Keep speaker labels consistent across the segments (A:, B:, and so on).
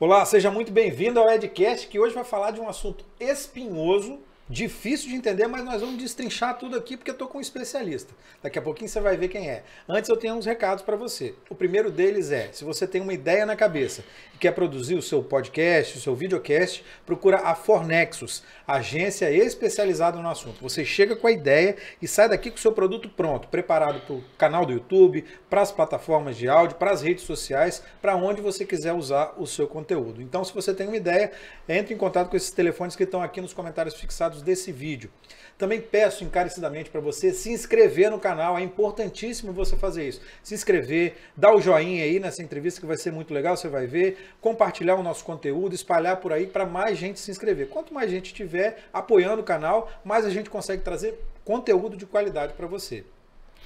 A: Olá, seja muito bem-vindo ao Edcast, que hoje vai falar de um assunto espinhoso, difícil de entender, mas nós vamos destrinchar tudo aqui porque eu estou com um especialista. Daqui a pouquinho você vai ver quem é. Antes eu tenho uns recados para você. O primeiro deles é, se você tem uma ideia na cabeça e quer produzir o seu podcast, o seu videocast, procura a Fornexus, agência especializada no assunto. Você chega com a ideia e sai daqui com o seu produto pronto, preparado para o canal do YouTube, para as plataformas de áudio, para as redes sociais, para onde você quiser usar o seu conteúdo. Então, se você tem uma ideia, entre em contato com esses telefones que estão aqui nos comentários fixados desse vídeo. Também peço encarecidamente para você se inscrever no canal, é importantíssimo você fazer isso. Se inscrever, dar o joinha aí nessa entrevista que vai ser muito legal, você vai ver, compartilhar o nosso conteúdo, espalhar por aí para mais gente se inscrever. Quanto mais gente tiver apoiando o canal, mais a gente consegue trazer conteúdo de qualidade para você.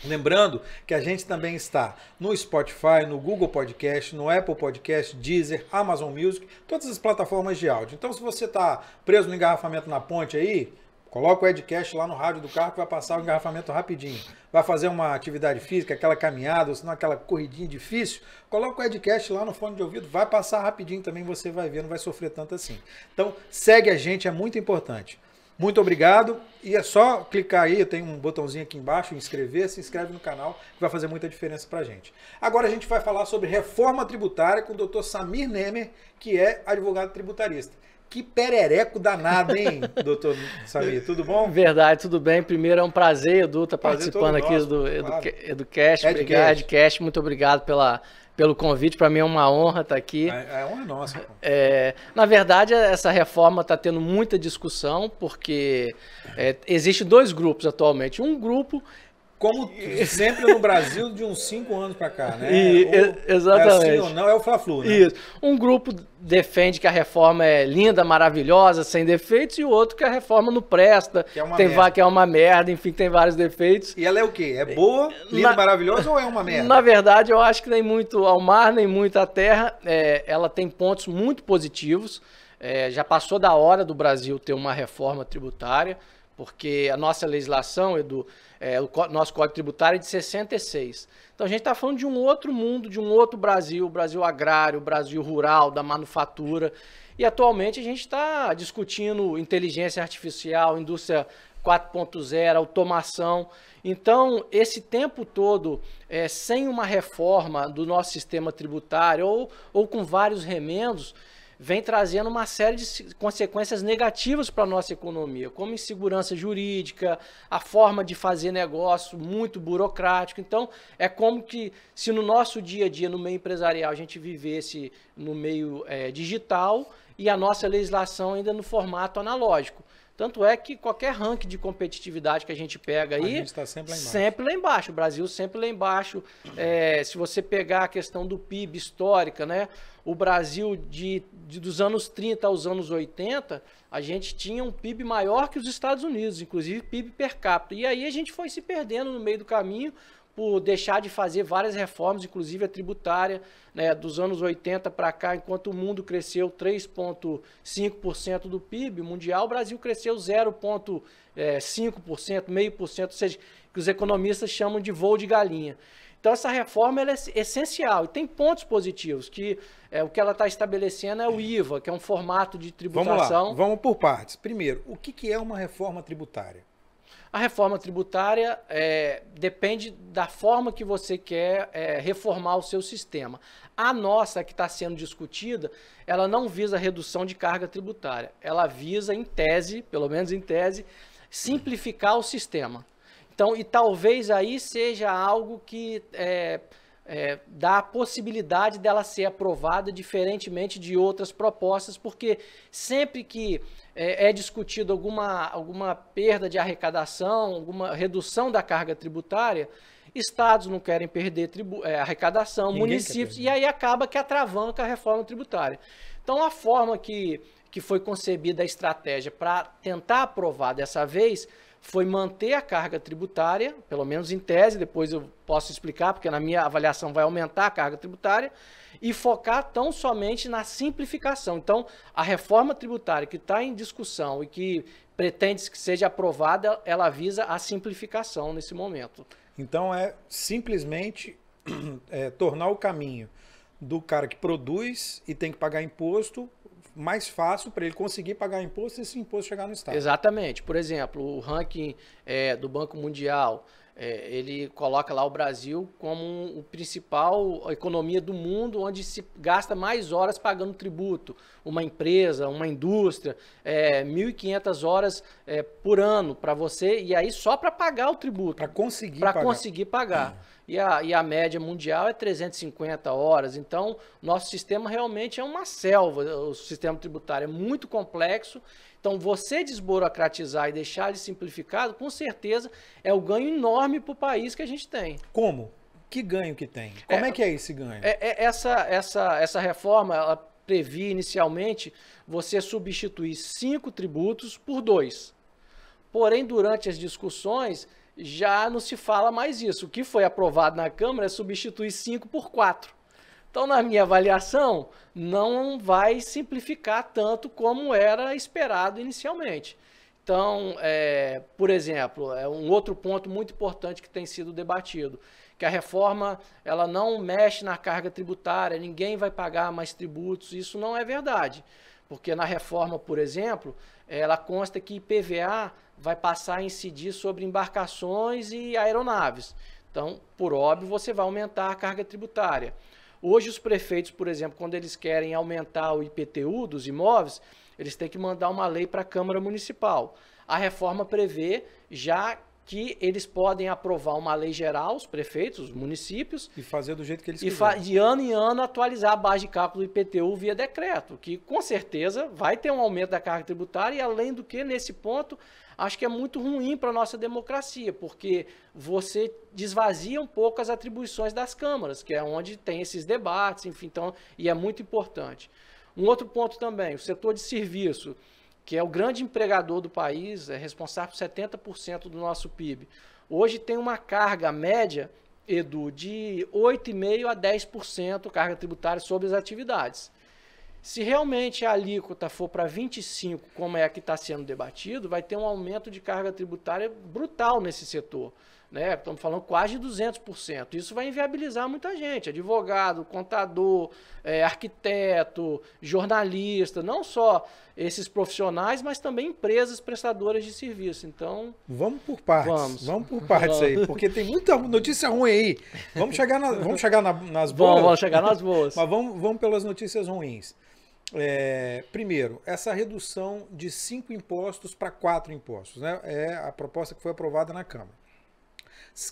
A: Lembrando que a gente também está no Spotify, no Google Podcast, no Apple Podcast, Deezer, Amazon Music, todas as plataformas de áudio. Então, se você está preso no engarrafamento na ponte aí, coloca o Edcast lá no rádio do carro que vai passar o engarrafamento rapidinho. Vai fazer uma atividade física, aquela caminhada, ou senão aquela corridinha difícil, coloca o Edcast lá no fone de ouvido, vai passar rapidinho também, você vai ver, não vai sofrer tanto assim. Então, segue a gente, é muito importante. Muito obrigado, e é só clicar aí, tem um botãozinho aqui embaixo, inscrever, se inscreve no canal, que vai fazer muita diferença pra gente. Agora a gente vai falar sobre reforma tributária com o Dr. Samir Nemer, que é advogado tributarista. Que perereco danado, hein, doutor Samir? Tudo bom?
B: Verdade, tudo bem. Primeiro é um prazer, Edu, estar participando aqui do Educast. Obrigado, Edcast, muito obrigado pelo convite. Para mim é uma honra estar aqui.
A: É honra nossa.
B: Na verdade, essa reforma está tendo muita discussão, porque existem dois grupos atualmente. Um grupo...
A: Como sempre no Brasil, de uns 5 anos para cá, né?
B: Exatamente.
A: É assim ou não, é o Fla-Flu, né?
B: Isso. Um grupo defende que a reforma é linda, maravilhosa, sem defeitos, e o outro que a reforma não presta, que é uma merda, enfim, tem vários defeitos.
A: E ela é o quê? É boa, linda, maravilhosa ou é uma merda?
B: Na verdade, eu acho que nem muito ao mar, nem muito à terra. Ela tem pontos muito positivos. Já passou da hora do Brasil ter uma reforma tributária, porque a nossa legislação, Edu, o nosso Código Tributário é de 66. Então a gente está falando de um outro mundo, de um outro Brasil, o Brasil agrário, o Brasil rural, da manufatura. E atualmente a gente está discutindo inteligência artificial, indústria 4.0, automação. Então, esse tempo todo, sem uma reforma do nosso sistema tributário ou com vários remendos, vem trazendo uma série de consequências negativas para a nossa economia, como insegurança jurídica, a forma de fazer negócio muito burocrático. Então, é como que se no nosso dia a dia, no meio empresarial, a gente vivesse no meio digital e a nossa legislação ainda no formato analógico. Tanto é que qualquer ranking de competitividade que a gente pega aí, a gente está sempre lá embaixo. O Brasil sempre lá embaixo. Se você pegar a questão do PIB histórica, né? O Brasil dos anos 30 aos anos 80, a gente tinha um PIB maior que os Estados Unidos, inclusive PIB per capita. E aí a gente foi se perdendo no meio do caminho por deixar de fazer várias reformas, inclusive a tributária, né, dos anos 80 para cá, enquanto o mundo cresceu 3,5% do PIB mundial, o Brasil cresceu 0,5%, 0,5%, ou seja, que os economistas chamam de voo de galinha. Então essa reforma ela é essencial e tem pontos positivos, que o que ela está estabelecendo é o IVA, que é um formato de tributação.
A: Vamos lá, vamos por partes. Primeiro, o que é uma reforma tributária?
B: A reforma tributária depende da forma que você quer reformar o seu sistema. A nossa, que está sendo discutida, ela não visa redução de carga tributária. Ela visa, em tese, pelo menos em tese, simplificar o sistema. Então, e talvez aí seja algo que dá a possibilidade dela ser aprovada diferentemente de outras propostas, porque sempre que é discutido alguma perda de arrecadação, alguma redução da carga tributária, estados não querem perder arrecadação, municípios, e aí acaba que atravanca a reforma tributária. Então, a forma que foi concebida a estratégia para tentar aprovar dessa vez foi manter a carga tributária, pelo menos em tese, depois eu posso explicar, porque na minha avaliação vai aumentar a carga tributária, e focar tão somente na simplificação. Então, a reforma tributária que está em discussão e que pretende que seja aprovada, ela visa a simplificação nesse momento.
A: Então, é simplesmente tornar o caminho do cara que produz e tem que pagar imposto, mais fácil para ele conseguir pagar imposto e esse imposto chegar no Estado.
B: Exatamente. Por exemplo, o ranking do Banco Mundial, ele coloca lá o Brasil como o principal economia do mundo, onde se gasta mais horas pagando tributo. Uma empresa, uma indústria, 1.500 horas por ano para você, e aí só para pagar o tributo.
A: Para conseguir
B: pagar. E a média mundial é 350 horas. Então, nosso sistema realmente é uma selva. O sistema tributário é muito complexo. Então, você desburocratizar e deixar ele simplificado, com certeza, é o ganho enorme para o país que a gente tem.
A: Como? Que ganho que tem? Como é que é esse ganho?
B: Essa reforma, ela previa inicialmente você substituir 5 tributos por 2. Porém, durante as discussões, já não se fala mais isso. O que foi aprovado na Câmara é substituir 5 por 4. Então, na minha avaliação, não vai simplificar tanto como era esperado inicialmente. Então, por exemplo, um outro ponto muito importante que tem sido debatido, que a reforma ela não mexe na carga tributária, ninguém vai pagar mais tributos. Isso não é verdade, porque na reforma, por exemplo, ela consta que IPVA vai passar a incidir sobre embarcações e aeronaves. Então, por óbvio, você vai aumentar a carga tributária. Hoje, os prefeitos, por exemplo, quando eles querem aumentar o IPTU dos imóveis, eles têm que mandar uma lei para a Câmara Municipal. A reforma prevê já que eles podem aprovar uma lei geral, os prefeitos, os municípios,
A: e fazer do jeito que eles quiserem.
B: De ano em ano atualizar a base de cálculo do IPTU via decreto, que com certeza vai ter um aumento da carga tributária e, além do que, nesse ponto, acho que é muito ruim para a nossa democracia, porque você desvazia um pouco as atribuições das câmaras, que é onde tem esses debates, enfim, então, e é muito importante. Um outro ponto também, o setor de serviço, que é o grande empregador do país, é responsável por 70% do nosso PIB. Hoje tem uma carga média, Edu, de 8,5% a 10% carga tributária sobre as atividades. Se realmente a alíquota for para 25%, como é a que está sendo debatido, vai ter um aumento de carga tributária brutal nesse setor. Né? Estamos falando quase de 200%. Isso vai inviabilizar muita gente, advogado, contador, arquiteto, jornalista, não só esses profissionais, mas também empresas prestadoras de serviço. Então,
A: vamos por partes. Vamos por partes aí, porque tem muita notícia ruim aí. Vamos chegar nas boas.
B: Vamos chegar nas boas.
A: Mas vamos pelas notícias ruins. Primeiro, essa redução de 5 impostos para 4 impostos, né? É a proposta que foi aprovada na Câmara.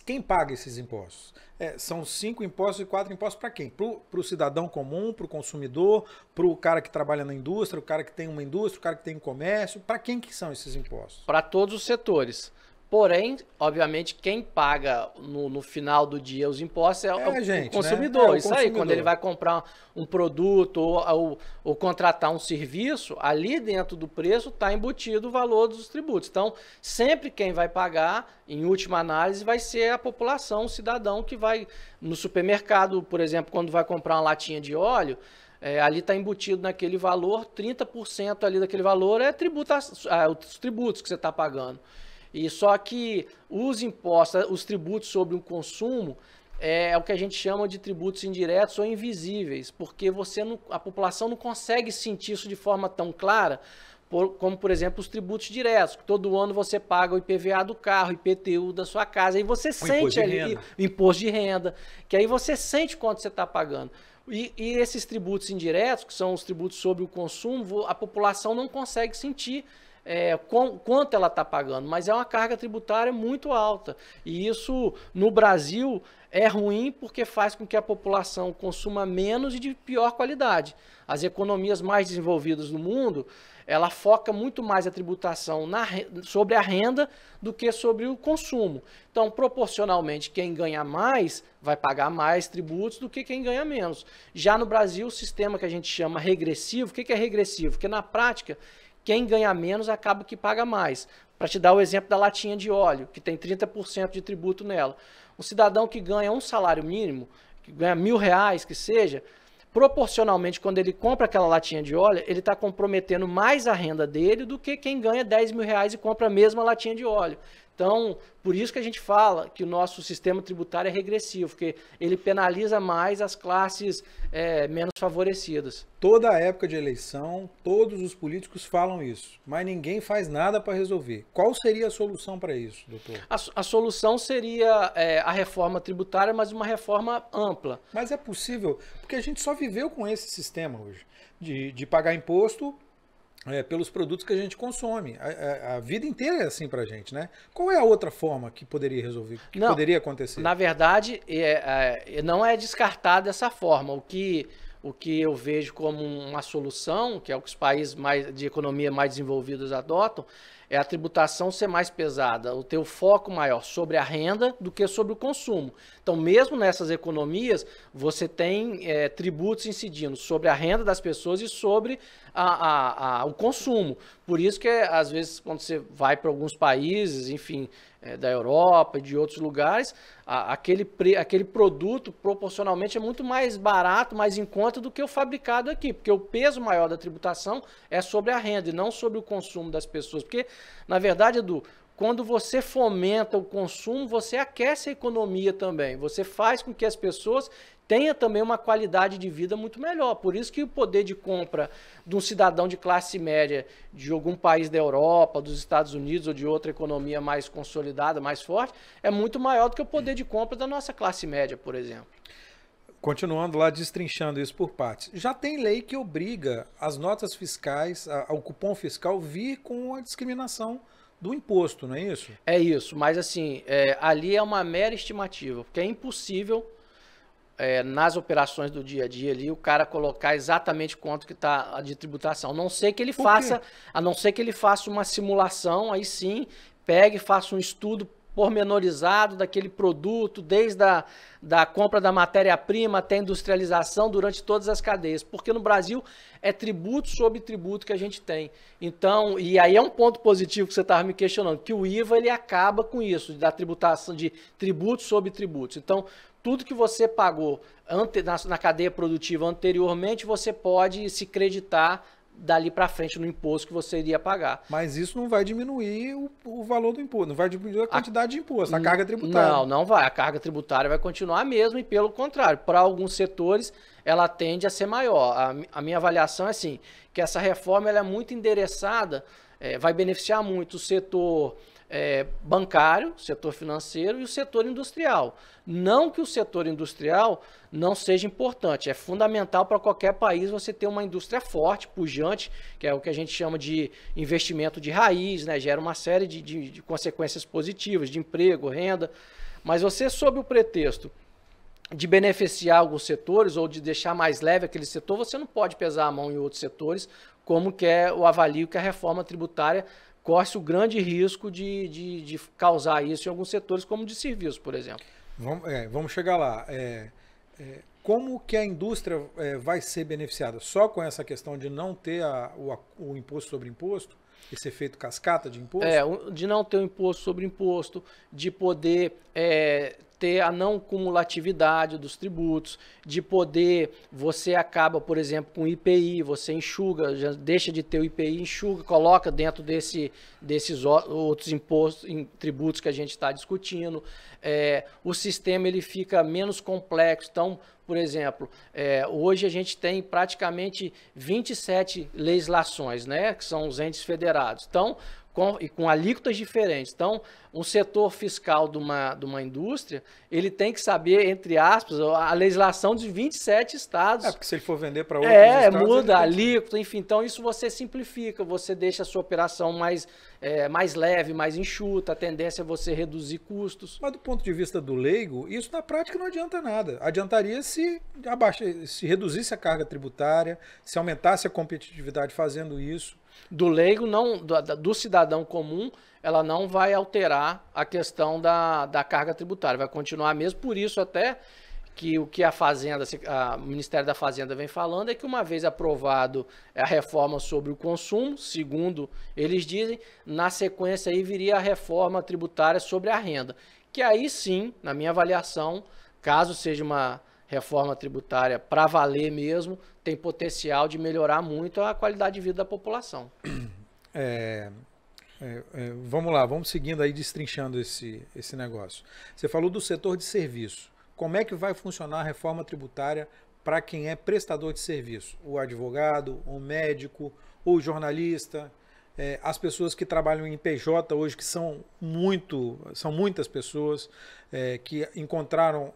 A: Quem paga esses impostos? São 5 impostos e 4 impostos para quem? Para o cidadão comum, para o consumidor, para o cara que trabalha na indústria, o cara que tem uma indústria, o cara que tem um comércio. Para quem que são esses impostos?
B: Para todos os setores. Porém, obviamente, quem paga no final do dia os impostos é o consumidor.
A: Né?
B: Isso aí, quando ele vai comprar um produto ou contratar um serviço, ali dentro do preço está embutido o valor dos tributos. Então, sempre quem vai pagar, em última análise, vai ser a população, o cidadão que vai no supermercado, por exemplo, quando vai comprar uma latinha de óleo, ali está embutido naquele valor, 30% ali daquele valor os tributos que você está pagando. E só que os impostos, os tributos sobre o consumo é o que a gente chama de tributos indiretos ou invisíveis, porque a população não consegue sentir isso de forma tão clara, como, por exemplo, os tributos diretos, que todo ano você paga o IPVA do carro, IPTU da sua casa, e você sente ali o imposto de renda, que aí você sente quanto você está pagando. E esses tributos indiretos, que são os tributos sobre o consumo, a população não consegue sentir quanto ela está pagando, mas é uma carga tributária muito alta. E isso, no Brasil, é ruim porque faz com que a população consuma menos e de pior qualidade. As economias mais desenvolvidas no mundo, ela foca muito mais a tributação sobre a renda do que sobre o consumo. Então, proporcionalmente, quem ganha mais vai pagar mais tributos do que quem ganha menos. Já no Brasil, o sistema que a gente chama regressivo, o que é regressivo? Porque na prática, quem ganha menos acaba que paga mais. Para te dar o exemplo da latinha de óleo, que tem 30% de tributo nela. Um cidadão que ganha um salário mínimo, que ganha R$1.000, que seja, proporcionalmente, quando ele compra aquela latinha de óleo, ele está comprometendo mais a renda dele do que quem ganha R$10.000 e compra a mesma latinha de óleo. Então, por isso que a gente fala que o nosso sistema tributário é regressivo, porque ele penaliza mais as classes menos favorecidas.
A: Toda a época de eleição, todos os políticos falam isso, mas ninguém faz nada para resolver. Qual seria a solução para isso, doutor?
B: A solução seria a reforma tributária, mas uma reforma ampla.
A: Mas é possível, porque a gente só viveu com esse sistema hoje, de pagar imposto pelos produtos que a gente consome. A vida inteira é assim pra gente, né? Qual é a outra forma que poderia resolver, que poderia acontecer?
B: Na verdade, não é descartada dessa forma. O que eu vejo como uma solução, que é o que os países de economia mais desenvolvidos adotam, é a tributação ser mais pesada, o ter o foco maior sobre a renda do que sobre o consumo. Então, mesmo nessas economias, você tem tributos incidindo sobre a renda das pessoas e sobre o consumo. Por isso que, às vezes, quando você vai para alguns países, enfim, da Europa e de outros lugares, aquele produto proporcionalmente é muito mais barato, mais em conta do que o fabricado aqui, porque o peso maior da tributação é sobre a renda e não sobre o consumo das pessoas. Porque, na verdade, Edu, quando você fomenta o consumo, você aquece a economia também. Você faz com que as pessoas tenham também uma qualidade de vida muito melhor. Por isso que o poder de compra de um cidadão de classe média de algum país da Europa, dos Estados Unidos ou de outra economia mais consolidada, mais forte, é muito maior do que o poder de compra da nossa classe média, por exemplo.
A: Continuando lá, destrinchando isso por partes. Já tem lei que obriga as notas fiscais, o cupom fiscal vir com a discriminação do imposto, não é isso?
B: É isso, mas assim, ali é uma mera estimativa, porque é impossível nas operações do dia a dia ali o cara colocar exatamente quanto que está a de tributação. A não ser que ele faça uma simulação, aí sim, pegue e faça um estudo pormenorizado daquele produto, desde da compra da matéria-prima até a industrialização durante todas as cadeias, porque no Brasil é tributo sobre tributo que a gente tem. Então, e aí é um ponto positivo que você estava me questionando, que o IVA ele acaba com isso, da tributação de tributos sobre tributos. Então, tudo que você pagou na cadeia produtiva anteriormente, você pode se creditar dali para frente no imposto que você iria pagar.
A: Mas isso não vai diminuir o valor do imposto, não vai diminuir a quantidade de imposto, a carga tributária.
B: Não vai. A carga tributária vai continuar a mesma e, pelo contrário, para alguns setores ela tende a ser maior. A minha avaliação é assim, que essa reforma ela é muito endereçada, vai beneficiar muito o setor bancário, setor financeiro e o setor industrial. Não que o setor industrial não seja importante, é fundamental para qualquer país você ter uma indústria forte, pujante, que é o que a gente chama de investimento de raiz, né? Gera uma série de consequências positivas, de emprego, renda, mas você, sob o pretexto de beneficiar alguns setores ou de deixar mais leve aquele setor, você não pode pesar a mão em outros setores, como que é o avalio que a reforma tributária corre o grande risco de causar isso em alguns setores, como de serviços, por exemplo.
A: Vamos chegar lá. Como que a indústria vai ser beneficiada? Só com essa questão de não ter o imposto sobre imposto? Esse efeito cascata de imposto?
B: De não ter o imposto sobre imposto, de poder ter a não cumulatividade dos tributos, de poder, você acaba, por exemplo, com o IPI, você enxuga, já deixa de ter o IPI, enxuga, coloca dentro desses outros impostos, tributos que a gente está discutindo. O sistema ele fica menos complexo. Então, por exemplo, hoje a gente tem praticamente 27 legislações, né, que são os entes federados. Então, com alíquotas diferentes. Então, um setor fiscal de uma indústria, ele tem que saber, entre aspas, a legislação de 27 estados.
A: Porque se ele for vender para outros estados...
B: muda a alíquota, enfim. Então, isso você simplifica, você deixa a sua operação mais leve, mais enxuta, a tendência é você reduzir custos.
A: Mas do ponto de vista do leigo, isso na prática não adianta nada. Adiantaria se reduzisse a carga tributária, se aumentasse a competitividade fazendo isso.
B: Do leigo, do cidadão comum, ela não vai alterar a questão da carga tributária, vai continuar mesmo. Por isso até que o que o Ministério da Fazenda vem falando é que uma vez aprovado a reforma sobre o consumo, segundo eles dizem, na sequência aí viria a reforma tributária sobre a renda, que aí sim, na minha avaliação, caso seja uma reforma tributária para valer mesmo, tem potencial de melhorar muito a qualidade de vida da população.
A: Vamos lá, vamos seguindo aí, destrinchando esse negócio. Você falou do setor de serviço. Como é que vai funcionar a reforma tributária para quem é prestador de serviço? O advogado, o médico, o jornalista, as pessoas que trabalham em PJ hoje, que são muitas pessoas que encontraram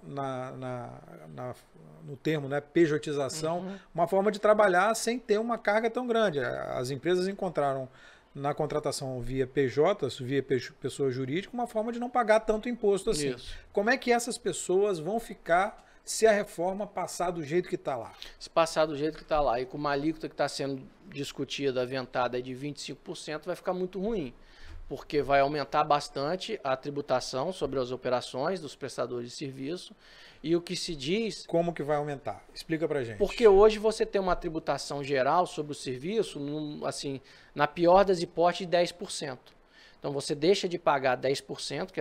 A: no termo, né, pejotização, uma forma de trabalhar sem ter uma carga tão grande. As empresas encontraram na contratação via PJ, via pessoa jurídica, uma forma de não pagar tanto imposto assim. Isso. Como é que essas pessoas vão ficar se a reforma passar do jeito que está lá?
B: Se passar do jeito que está lá e com uma alíquota que está sendo discutida, aventada de 25%, vai ficar muito ruim, porque vai aumentar bastante a tributação sobre as operações dos prestadores de serviço. E o que se diz...
A: Como que vai aumentar? Explica pra gente.
B: Porque hoje você tem uma tributação geral sobre o serviço, assim, na pior das hipóteses, de 10%. Então você deixa de pagar 10%, que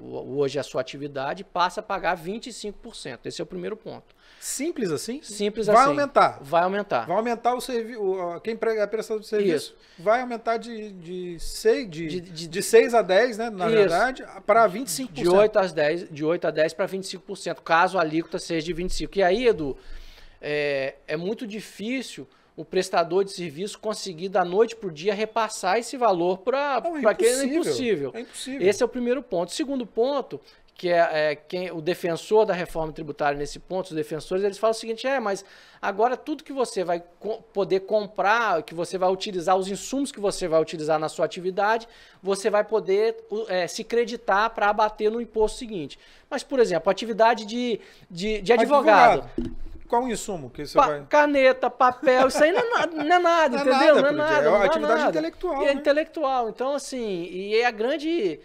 B: hoje é a sua atividade, e passa a pagar 25%. Esse é o primeiro ponto.
A: Simples assim?
B: Simples
A: vai
B: assim.
A: Aumentar.
B: Vai aumentar.
A: Vai aumentar o serviço. Quem é prestador de serviço. Isso. Vai aumentar de 6 a 10, né? Na verdade, para 25%.
B: De 8 a 10 para 25%, caso a alíquota seja de 25%. E aí, Edu, é muito difícil o prestador de serviço conseguir da noite para o dia repassar esse valor para quem é impossível.
A: É impossível.
B: Esse é o primeiro ponto. O segundo ponto, que o defensor da reforma tributária nesse ponto, os defensores, eles falam o seguinte, mas agora tudo que você vai poder comprar, que você vai utilizar, os insumos que você vai utilizar na sua atividade, você vai poder se creditar para abater no imposto seguinte. Mas, por exemplo, atividade de advogado.
A: Qual o insumo que você vai...
B: Caneta, papel, isso aí não é nada, entendeu? Não é nada.
A: É atividade intelectual.
B: É intelectual. Então, assim, e a grande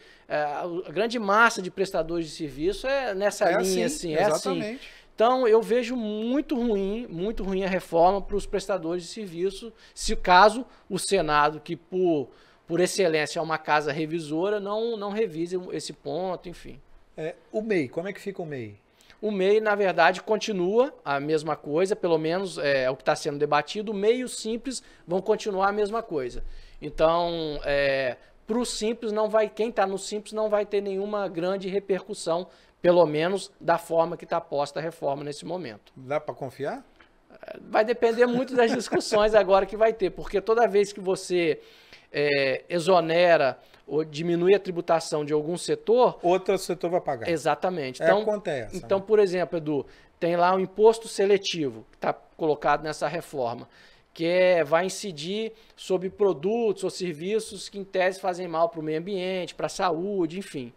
B: massa de prestadores de serviço é nessa linha, assim.
A: Exatamente.
B: Assim. Então, eu vejo muito ruim a reforma para os prestadores de serviço, se caso o Senado, que por excelência é uma casa revisora, não revise esse ponto, enfim.
A: O MEI, como é que fica o MEI?
B: O MEI, na verdade, continua a mesma coisa, pelo menos é o que está sendo debatido. O MEI e o Simples vão continuar a mesma coisa. Então, para o Simples, quem está no Simples não vai ter nenhuma grande repercussão, pelo menos da forma que está posta a reforma nesse momento.
A: Dá para confiar?
B: Vai depender muito das discussões agora que vai ter, porque toda vez que você exonera ou diminui a tributação de algum setor...
A: Outro setor vai pagar.
B: Exatamente. Então,
A: acontece.
B: Então, por exemplo, Edu, tem lá o imposto seletivo, que está colocado nessa reforma, que vai incidir sobre produtos ou serviços que, em tese, fazem mal para o meio ambiente, para a saúde, enfim.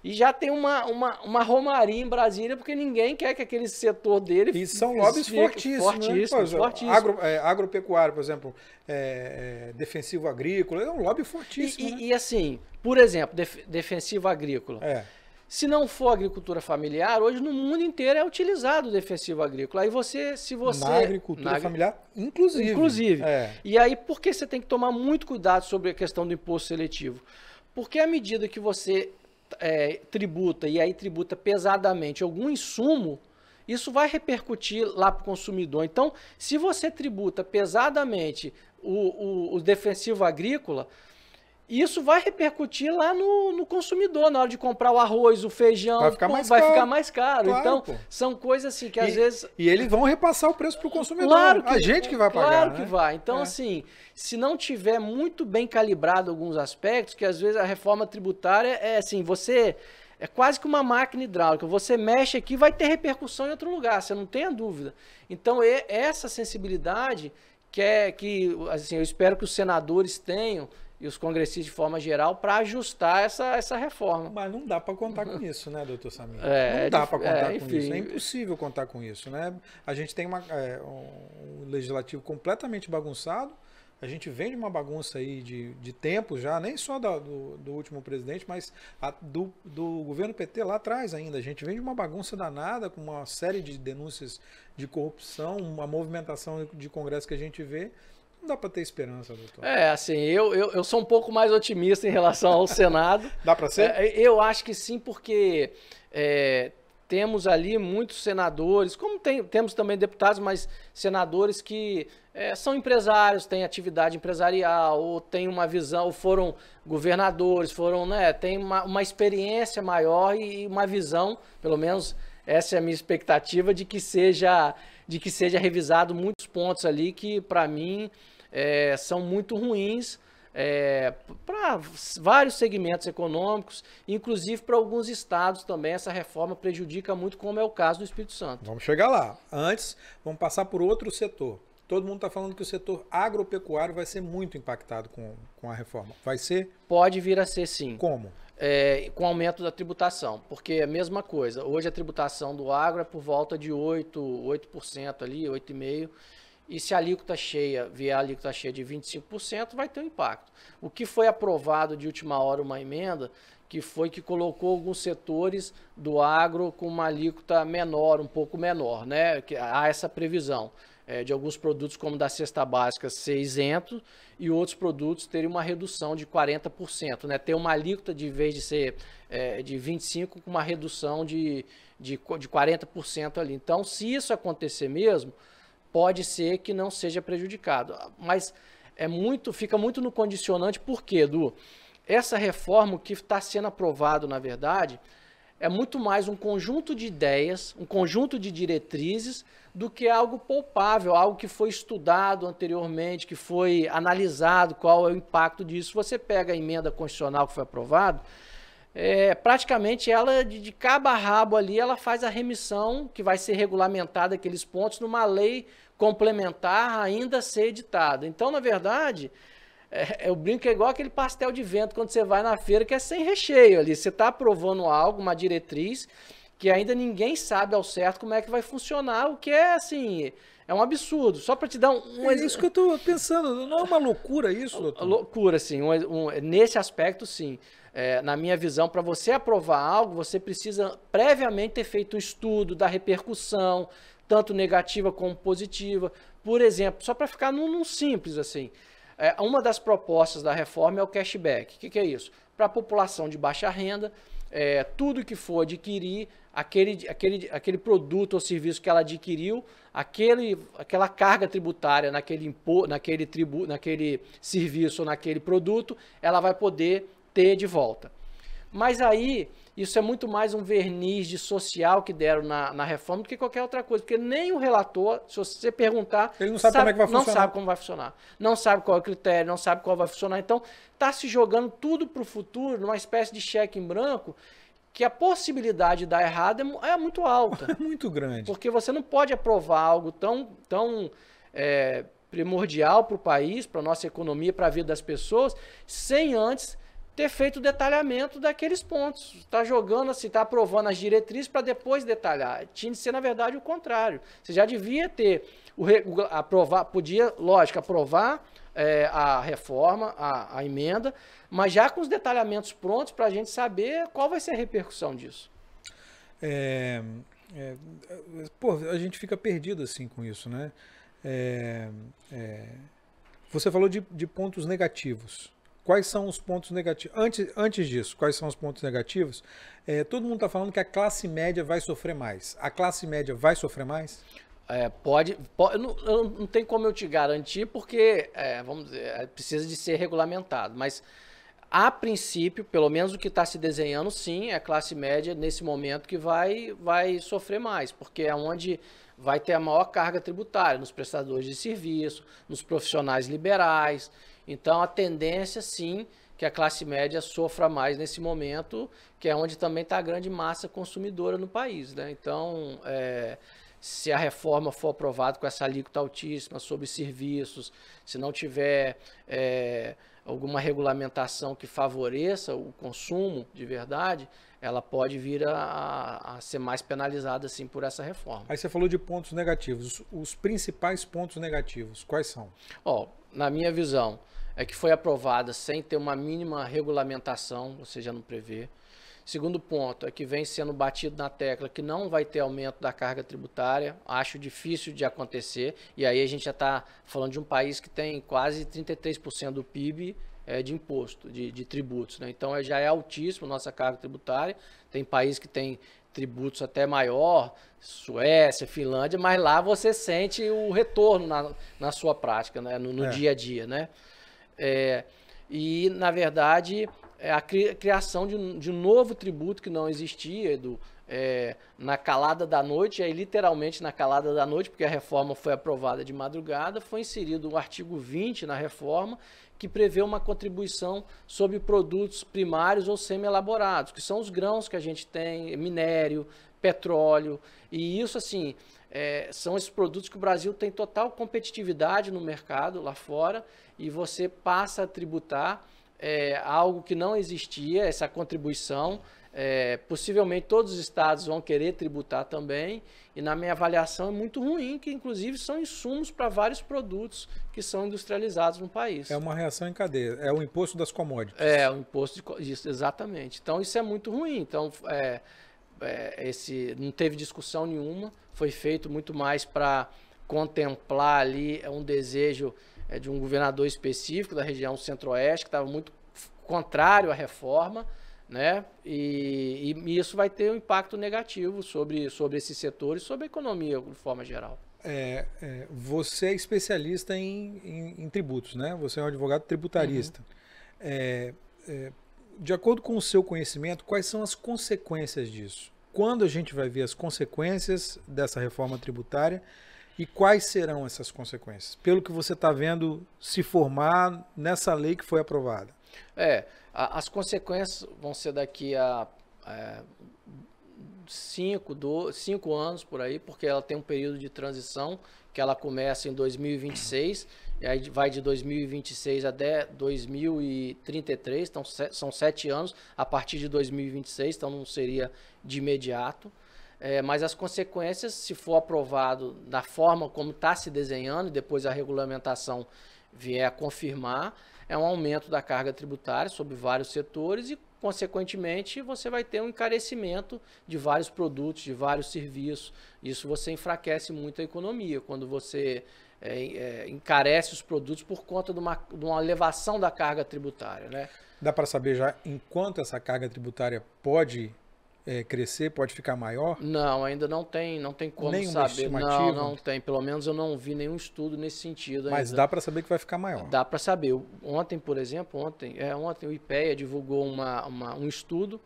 B: E já tem uma romaria em Brasília, porque ninguém quer que aquele setor dele...
A: E são lobbies fortíssimos.
B: Fortíssimo.
A: Agropecuário, por exemplo, defensivo agrícola, é um lobby fortíssimo.
B: E assim, por exemplo, defensivo agrícola. Se não for agricultura familiar, hoje no mundo inteiro é utilizado o defensivo agrícola. Aí
A: Na agricultura familiar, inclusive.
B: E aí, por que você tem que tomar muito cuidado sobre a questão do imposto seletivo? Porque à medida que você... tributa, e aí tributa pesadamente algum insumo, isso vai repercutir lá para o consumidor. Então, se você tributa pesadamente o defensivo agrícola, isso vai repercutir lá no consumidor, na hora de comprar o arroz, o feijão, vai ficar mais caro. Claro, então, são coisas assim que às vezes...
A: E eles vão repassar o preço para o consumidor.
B: A gente que vai pagar. Claro que vai. Então, assim, se não tiver muito bem calibrado alguns aspectos, que às vezes a reforma tributária é quase que uma máquina hidráulica. Você mexe aqui, vai ter repercussão em outro lugar, você não tem a dúvida. Então, essa sensibilidade que assim, eu espero que os senadores tenham, e os congressistas de forma geral, para ajustar essa reforma.
A: Mas não dá para contar com isso, né, doutor Samir? Não dá para contar com isso. É impossível contar com isso, né? A gente tem um legislativo completamente bagunçado. A gente vem de uma bagunça aí de tempo já, nem só do último presidente, mas do governo PT lá atrás ainda. A gente vem de uma bagunça danada, com uma série de denúncias de corrupção, uma movimentação de congresso que a gente vê. Não dá para ter esperança, doutor.
B: Assim, eu sou um pouco mais otimista em relação ao Senado.
A: Dá para ser?
B: Eu acho que sim, porque temos ali muitos senadores, como temos também deputados, mas senadores que são empresários, têm atividade empresarial, ou têm uma visão, ou foram governadores, têm uma experiência maior e uma visão, pelo menos essa é a minha expectativa, de que seja revisado muitos pontos ali que, para mim, são muito ruins, para vários segmentos econômicos, inclusive para alguns estados também. Essa reforma prejudica muito, como é o caso do Espírito Santo.
A: Vamos chegar lá. Antes, vamos passar por outro setor. Todo mundo está falando que o setor agropecuário vai ser muito impactado com a reforma. Vai ser?
B: Pode vir a ser, sim.
A: Como?
B: Com o aumento da tributação, porque é a mesma coisa. Hoje a tributação do agro é por volta de 8% ali, 8,5%. E se a alíquota cheia vier a alíquota cheia de 25%, vai ter um impacto. O que foi aprovado de última hora, uma emenda, que foi que colocou alguns setores do agro com uma alíquota menor, um pouco menor, né? Que há essa previsão de alguns produtos, como da cesta básica, ser isento, e outros produtos terem uma redução de 40%, né? Ter uma alíquota, de vez de ser de 25%, com uma redução de 40% ali. Então, se isso acontecer mesmo, pode ser que não seja prejudicado. Mas fica muito no condicionante, porque, Edu, essa reforma que está sendo aprovado, na verdade, é muito mais um conjunto de ideias, um conjunto de diretrizes, do que algo palpável, algo que foi estudado anteriormente, que foi analisado, qual é o impacto disso. Você pega a emenda constitucional que foi aprovada, praticamente ela, de cabo a rabo ali, ela faz a remissão, que vai ser regulamentada aqueles pontos, numa lei complementar ainda a ser editada. Então, na verdade, eu brinco que é igual aquele pastel de vento quando você vai na feira, que é sem recheio ali. Você está aprovando algo, uma diretriz, que ainda ninguém sabe ao certo como é que vai funcionar, o que é, assim, é um absurdo. Só para te dar um
A: É isso que eu estou pensando. Não é uma loucura isso, doutor?
B: Loucura, sim. Nesse aspecto, sim. Na minha visão, para você aprovar algo, você precisa previamente ter feito um estudo da repercussão, tanto negativa como positiva. Por exemplo, só para ficar num simples assim, uma das propostas da reforma é o cashback. O que é isso? Para a população de baixa renda, tudo que for adquirir, aquele produto ou serviço que ela adquiriu, aquela carga tributária naquele serviço ou naquele produto, ela vai poder ter de volta. Mas aí, isso é muito mais um verniz de social que deram na reforma do que qualquer outra coisa, porque nem o relator, se você perguntar,
A: ele não sabe como é que vai funcionar.
B: Não sabe como vai funcionar, não sabe qual é o critério, não sabe qual vai funcionar. Então, está se jogando tudo para o futuro, numa espécie de cheque em branco, que a possibilidade de dar errado é muito alta.
A: É muito grande.
B: Porque você não pode aprovar algo tão primordial para o país, para a nossa economia, para a vida das pessoas, sem antes ter feito o detalhamento daqueles pontos. Está jogando assim, está aprovando as diretrizes para depois detalhar. Tinha de ser, na verdade, o contrário. Você já devia ter aprovar a reforma, a emenda, mas já com os detalhamentos prontos para a gente saber qual vai ser a repercussão disso.
A: A gente fica perdido assim com isso, né? Você falou de pontos negativos. Quais são os pontos negativos? Antes disso, quais são os pontos negativos? Todo mundo está falando que a classe média vai sofrer mais. A classe média vai sofrer mais?
B: Pode não tem como eu te garantir, porque, vamos dizer, precisa de ser regulamentado. Mas, a princípio, pelo menos o que está se desenhando, sim, é a classe média nesse momento que vai sofrer mais, porque é onde vai ter a maior carga tributária, nos prestadores de serviço, nos profissionais liberais. Então, a tendência, sim, que a classe média sofra mais nesse momento, que é onde também está a grande massa consumidora no país, né? Então, se a reforma for aprovada com essa alíquota altíssima sobre serviços, se não tiver alguma regulamentação que favoreça o consumo de verdade, ela pode vir a ser mais penalizada, assim, por essa reforma.
A: Aí você falou de pontos negativos. Os principais pontos negativos, quais são?
B: Na minha visão, é que foi aprovada sem ter uma mínima regulamentação, ou seja, não prevê. Segundo ponto, é que vem sendo batido na tecla que não vai ter aumento da carga tributária. Acho difícil de acontecer. E aí a gente já está falando de um país que tem quase 33% do PIB de imposto, de tributos, né? Então já é altíssimo a nossa carga tributária. Tem países que têm tributos até maior, Suécia, Finlândia, mas lá você sente o retorno na sua prática, né? No dia a dia, né? E, na verdade, a criação de um novo tributo que não existia, Edu, na calada da noite, aí literalmente na calada da noite, porque a reforma foi aprovada de madrugada, foi inserido o artigo 20 na reforma, que prevê uma contribuição sobre produtos primários ou semi-elaborados, que são os grãos que a gente tem, minério, petróleo, e isso, assim, são esses produtos que o Brasil tem total competitividade no mercado lá fora, e você passa a tributar algo que não existia, essa contribuição. Possivelmente todos os estados vão querer tributar também, e na minha avaliação é muito ruim, que inclusive são insumos para vários produtos que são industrializados no país.
A: É uma reação em cadeia, é o imposto das commodities.
B: O imposto isso, exatamente. Então isso é muito ruim. Então não teve discussão nenhuma, foi feito muito mais para contemplar ali um desejo de um governador específico da região centro-oeste, que estava muito contrário à reforma, né? E isso vai ter um impacto negativo sobre esses setores, sobre a economia de forma geral.
A: Você é especialista em tributos, né? Você é um advogado tributarista. De acordo com o seu conhecimento, quais são as consequências disso? Quando a gente vai ver as consequências dessa reforma tributária e quais serão essas consequências? Pelo que você está vendo se formar nessa lei que foi aprovada.
B: As consequências vão ser daqui a 5 anos por aí, porque ela tem um período de transição que ela começa em 2026 e aí vai de 2026 até 2033, então são 7 anos a partir de 2026, então não seria de imediato. Mas as consequências, se for aprovado da forma como está se desenhando e depois a regulamentação vier a confirmar, é um aumento da carga tributária sobre vários setores e, consequentemente, você vai ter um encarecimento de vários produtos, de vários serviços. Isso você enfraquece muito a economia, quando você encarece os produtos por conta de uma elevação da carga tributária, né?
A: Dá para saber já em quanto essa carga tributária pode crescer, pode ficar maior?
B: Não, ainda não tem como
A: nenhuma
B: saber.
A: Estimativa?
B: Não tem. Pelo menos eu não vi nenhum estudo nesse sentido.
A: Mas
B: ainda.
A: Dá para saber que vai ficar maior?
B: Dá para saber. Ontem, por exemplo, ontem o IPEA divulgou um estudo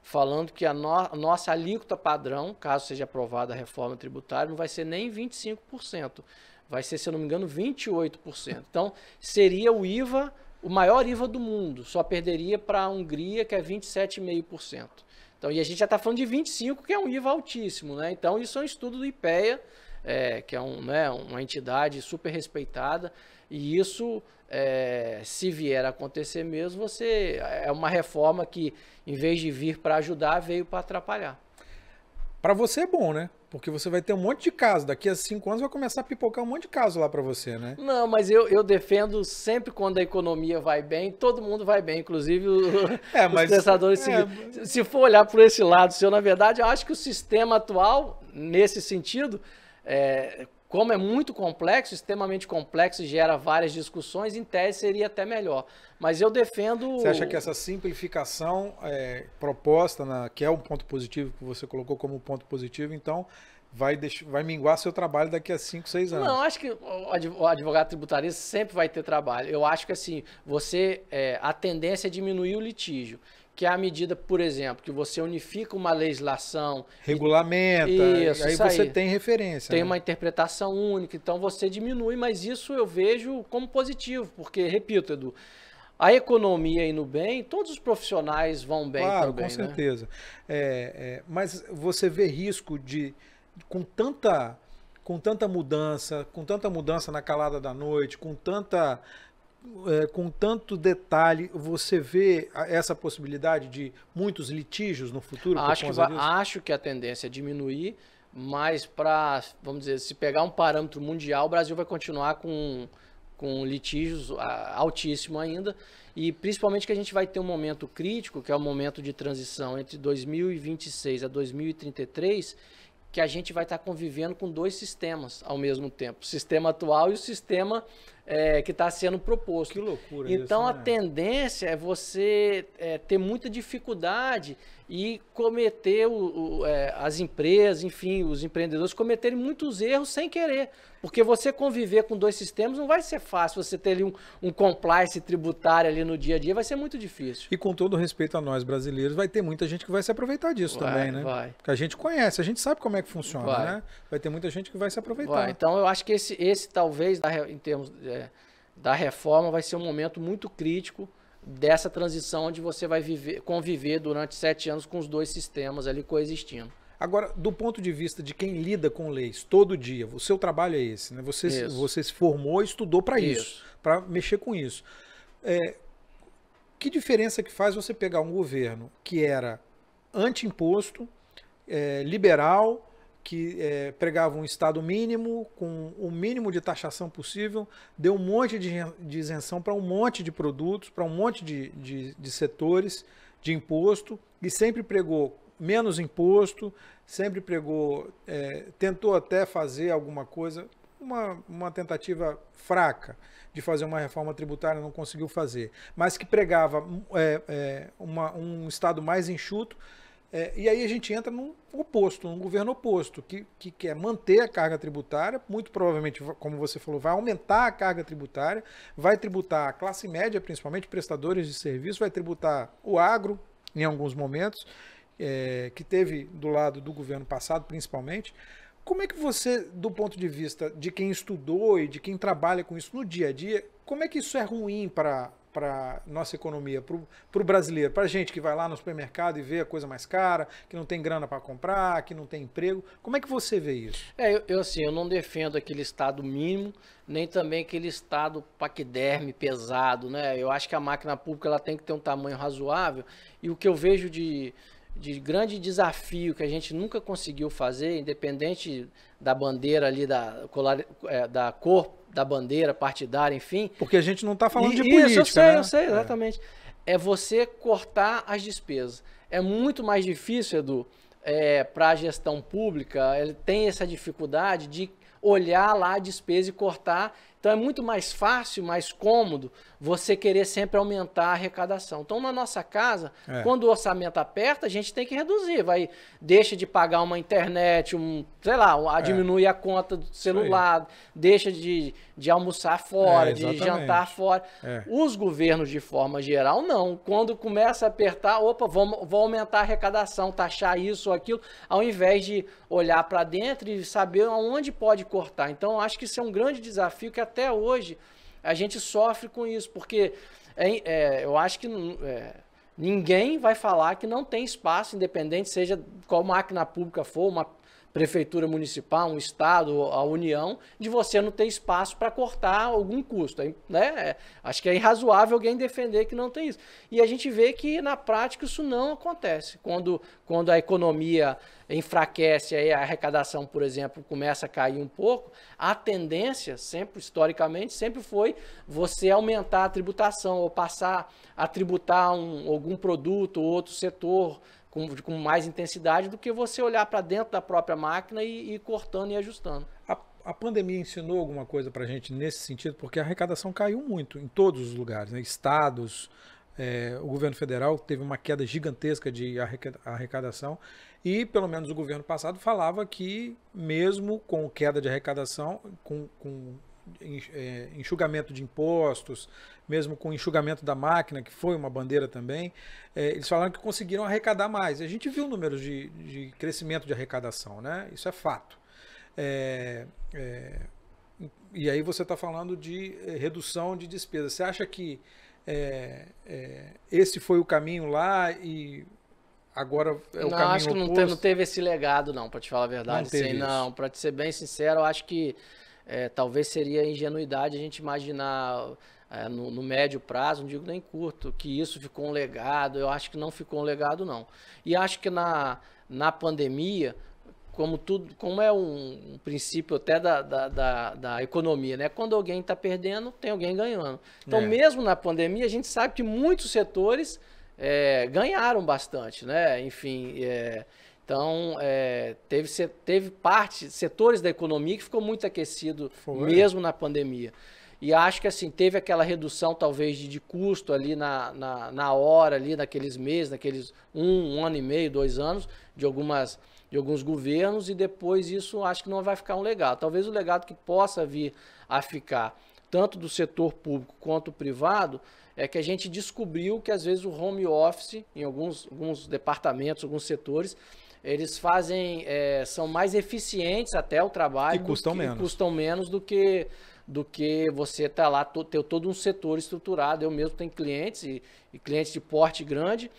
B: falando que a nossa alíquota padrão, caso seja aprovada a reforma tributária, não vai ser nem 25%. Vai ser, se eu não me engano, 28%. Então, seria o IVA, o maior IVA do mundo. Só perderia para a Hungria, que é 27,5%. Então, e a gente já está falando de 25%, que é um IVA altíssimo, né? Então, isso é um estudo do IPEA, que é uma entidade super respeitada, e isso, se vier a acontecer mesmo, é uma reforma que, em vez de vir para ajudar, veio para atrapalhar.
A: Para você é bom, né? Porque você vai ter um monte de casos. Daqui a 5 anos vai começar a pipocar um monte de casos lá para você, né?
B: Não, mas eu defendo sempre quando a economia vai bem, todo mundo vai bem, inclusive os prestadores civis. Se for olhar por esse lado seu, na verdade, eu acho que o sistema atual, nesse sentido, como é muito complexo, extremamente complexo e gera várias discussões, em tese seria até melhor. Mas eu defendo...
A: Você acha que essa simplificação proposta, que é um ponto positivo, que você colocou como ponto positivo, então vai minguar seu trabalho daqui a 5, 6 anos?
B: Não, acho que o advogado tributarista sempre vai ter trabalho. Eu acho que assim, a tendência é diminuir o litígio. Que é a medida, por exemplo, que você unifica uma legislação...
A: Regulamenta, aí você tem referência.
B: Tem uma interpretação única, então você diminui, mas isso eu vejo como positivo, porque, repito, Edu, a economia indo bem, todos os profissionais vão bem também.
A: Claro, com certeza. Mas você vê risco com tanta mudança na calada da noite, com tanto detalhe, você vê essa possibilidade de muitos litígios no futuro?
B: Acho que a tendência é diminuir, mas vamos dizer, se pegar um parâmetro mundial, o Brasil vai continuar com litígios altíssimo ainda, e principalmente que a gente vai ter um momento crítico, que é o momento de transição entre 2026 a 2033, que a gente vai estar convivendo com 2 sistemas ao mesmo tempo, o sistema atual e o sistema que está sendo proposto.
A: Que loucura
B: então,
A: isso, né?
B: a tendência é você ter muita dificuldade e cometer as empresas, enfim, os empreendedores cometerem muitos erros sem querer. Porque você conviver com dois sistemas não vai ser fácil. Você ter ali um compliance tributário ali no dia a dia vai ser muito difícil.
A: E com todo respeito a nós brasileiros, vai ter muita gente que vai se aproveitar disso também, né?
B: Vai.
A: Porque a gente conhece, a gente sabe como é que funciona, né? Vai ter muita gente que vai se aproveitar.
B: Então, eu acho que esse talvez, em termos da reforma, vai ser um momento muito crítico dessa transição onde você vai conviver durante 7 anos com os dois sistemas ali coexistindo.
A: Agora, do ponto de vista de quem lida com leis todo dia, o seu trabalho é esse, né? Você se formou e estudou para isso, para mexer com isso. Que diferença que faz você pegar um governo que era anti-imposto, liberal, que pregava um Estado mínimo, com o mínimo de taxação possível, deu um monte de isenção para um monte de produtos, para um monte de setores de imposto, e sempre pregou menos imposto, sempre pregou, tentou até fazer alguma coisa, uma tentativa fraca de fazer uma reforma tributária, não conseguiu fazer, mas que pregava um Estado mais enxuto. E aí a gente entra num governo oposto, que quer manter a carga tributária, muito provavelmente, como você falou, vai aumentar a carga tributária, vai tributar a classe média, principalmente prestadores de serviço, vai tributar o agro, em alguns momentos, que teve do lado do governo passado, principalmente. Como é que você, do ponto de vista de quem estudou e de quem trabalha com isso no dia a dia, como é que isso é ruim para nossa economia, para o brasileiro, para a gente que vai lá no supermercado e vê a coisa mais cara, que não tem grana para comprar, que não tem emprego? Como é que você vê isso?
B: Eu não defendo aquele Estado mínimo, nem também aquele Estado paquiderme, pesado, né? Eu acho que a máquina pública ela tem que ter um tamanho razoável, e o que eu vejo de grande desafio que a gente nunca conseguiu fazer, independente da bandeira ali, da cor da bandeira partidária, enfim.
A: Porque a gente não está falando de política,
B: eu sei, exatamente. É você cortar as despesas. É muito mais difícil, Edu, para a gestão pública, ele tem essa dificuldade de olhar lá a despesa e cortar. Então é muito mais fácil, mais cômodo você querer sempre aumentar a arrecadação. Então na nossa casa, quando o orçamento aperta, a gente tem que reduzir. Deixa de pagar uma internet, diminui a conta do celular, deixa de almoçar fora, de jantar fora. Os governos, de forma geral, não. Quando começa a apertar, vou aumentar a arrecadação, taxar isso ou aquilo, ao invés de olhar para dentro e saber aonde pode cortar. Então, acho que isso é um grande desafio que até hoje a gente sofre com isso, porque eu acho que ninguém vai falar que não tem espaço, independente, seja qual máquina pública for, uma prefeitura municipal, um estado, a União, de você não ter espaço para cortar algum custo. Né? Acho que é irrazoável alguém defender que não tem isso. E a gente vê que, na prática, isso não acontece. Quando a economia enfraquece, aí a arrecadação, por exemplo, começa a cair um pouco, a tendência, sempre, historicamente, sempre foi você aumentar a tributação ou passar a tributar algum produto ou outro setor com mais intensidade do que você olhar para dentro da própria máquina e ir cortando e ajustando.
A: A pandemia ensinou alguma coisa para a gente nesse sentido, porque a arrecadação caiu muito em todos os lugares, né? Estados, o governo federal teve uma queda gigantesca de arrecadação e, pelo menos o governo passado, falava que mesmo com queda de arrecadação, com enxugamento de impostos, mesmo com enxugamento da máquina, que foi uma bandeira também, eles falaram que conseguiram arrecadar mais. A gente viu números de crescimento de arrecadação, né? Isso é fato. E aí você está falando de redução de despesas. Você acha que esse foi o caminho lá e agora é o caminho
B: acho que
A: oposto?
B: Não teve esse legado, não, para te falar a verdade.
A: Não teve
B: não, para te ser bem sincero, eu acho que talvez seria ingenuidade a gente imaginar no médio prazo, não digo nem curto, que isso ficou um legado. Eu acho que não ficou um legado, não. E acho que na pandemia, como é um princípio até da economia, né? Quando alguém está perdendo, tem alguém ganhando. Então, mesmo na pandemia, a gente sabe que muitos setores ganharam bastante, né? Enfim, então, teve setores da economia que ficou muito aquecido mesmo na pandemia. E acho que assim, teve aquela redução talvez de custo ali na hora, ali naqueles meses, naqueles um ano e meio, 2 anos, de alguns governos, e depois isso acho que não vai ficar um legado. Talvez o legado que possa vir a ficar, tanto do setor público quanto privado, é que a gente descobriu que às vezes o home office, em alguns departamentos, alguns setores, eles são mais eficientes até o trabalho.
A: E custam menos.
B: Custam menos do que você tá lá, ter todo um setor estruturado. Eu mesmo tenho clientes e clientes de porte grande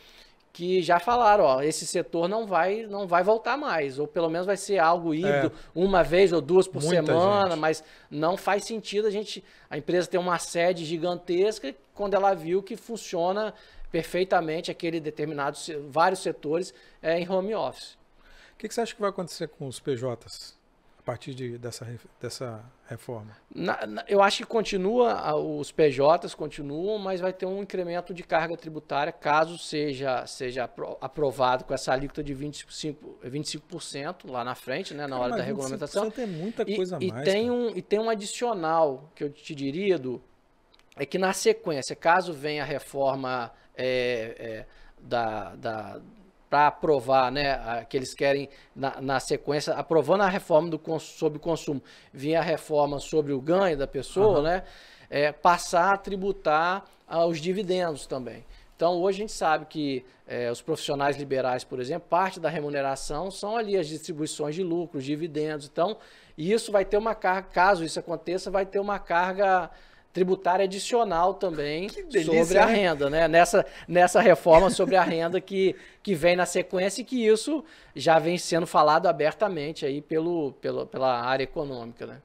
B: que já falaram, ó, esse setor não vai voltar mais, ou pelo menos vai ser algo híbrido, uma vez ou 2 por semana, mas não faz sentido a empresa ter uma sede gigantesca quando ela viu que funciona perfeitamente aquele determinado, vários setores em home office.
A: O que você acha que vai acontecer com os PJs a partir dessa reforma?
B: Eu acho que os PJs continuam, mas vai ter um incremento de carga tributária caso seja aprovado com essa alíquota de 25% lá na frente, né, na hora da regulamentação.
A: Tem muita coisa a mais.
B: E tem um adicional que eu te diria, Edu, é que na sequência, caso venha a reforma para aprovar, né, que eles querem na sequência, aprovando a reforma sobre o consumo, vinha a reforma sobre o ganho da pessoa, né, passar a tributar os dividendos também. Então, hoje a gente sabe que os profissionais liberais, por exemplo, parte da remuneração são ali as distribuições de lucros, dividendos. Então, isso vai ter uma carga, caso isso aconteça, vai ter uma carga tributária adicional também sobre a renda, né? Nessa reforma sobre a renda que vem na sequência, e que isso já vem sendo falado abertamente aí pela área econômica, né?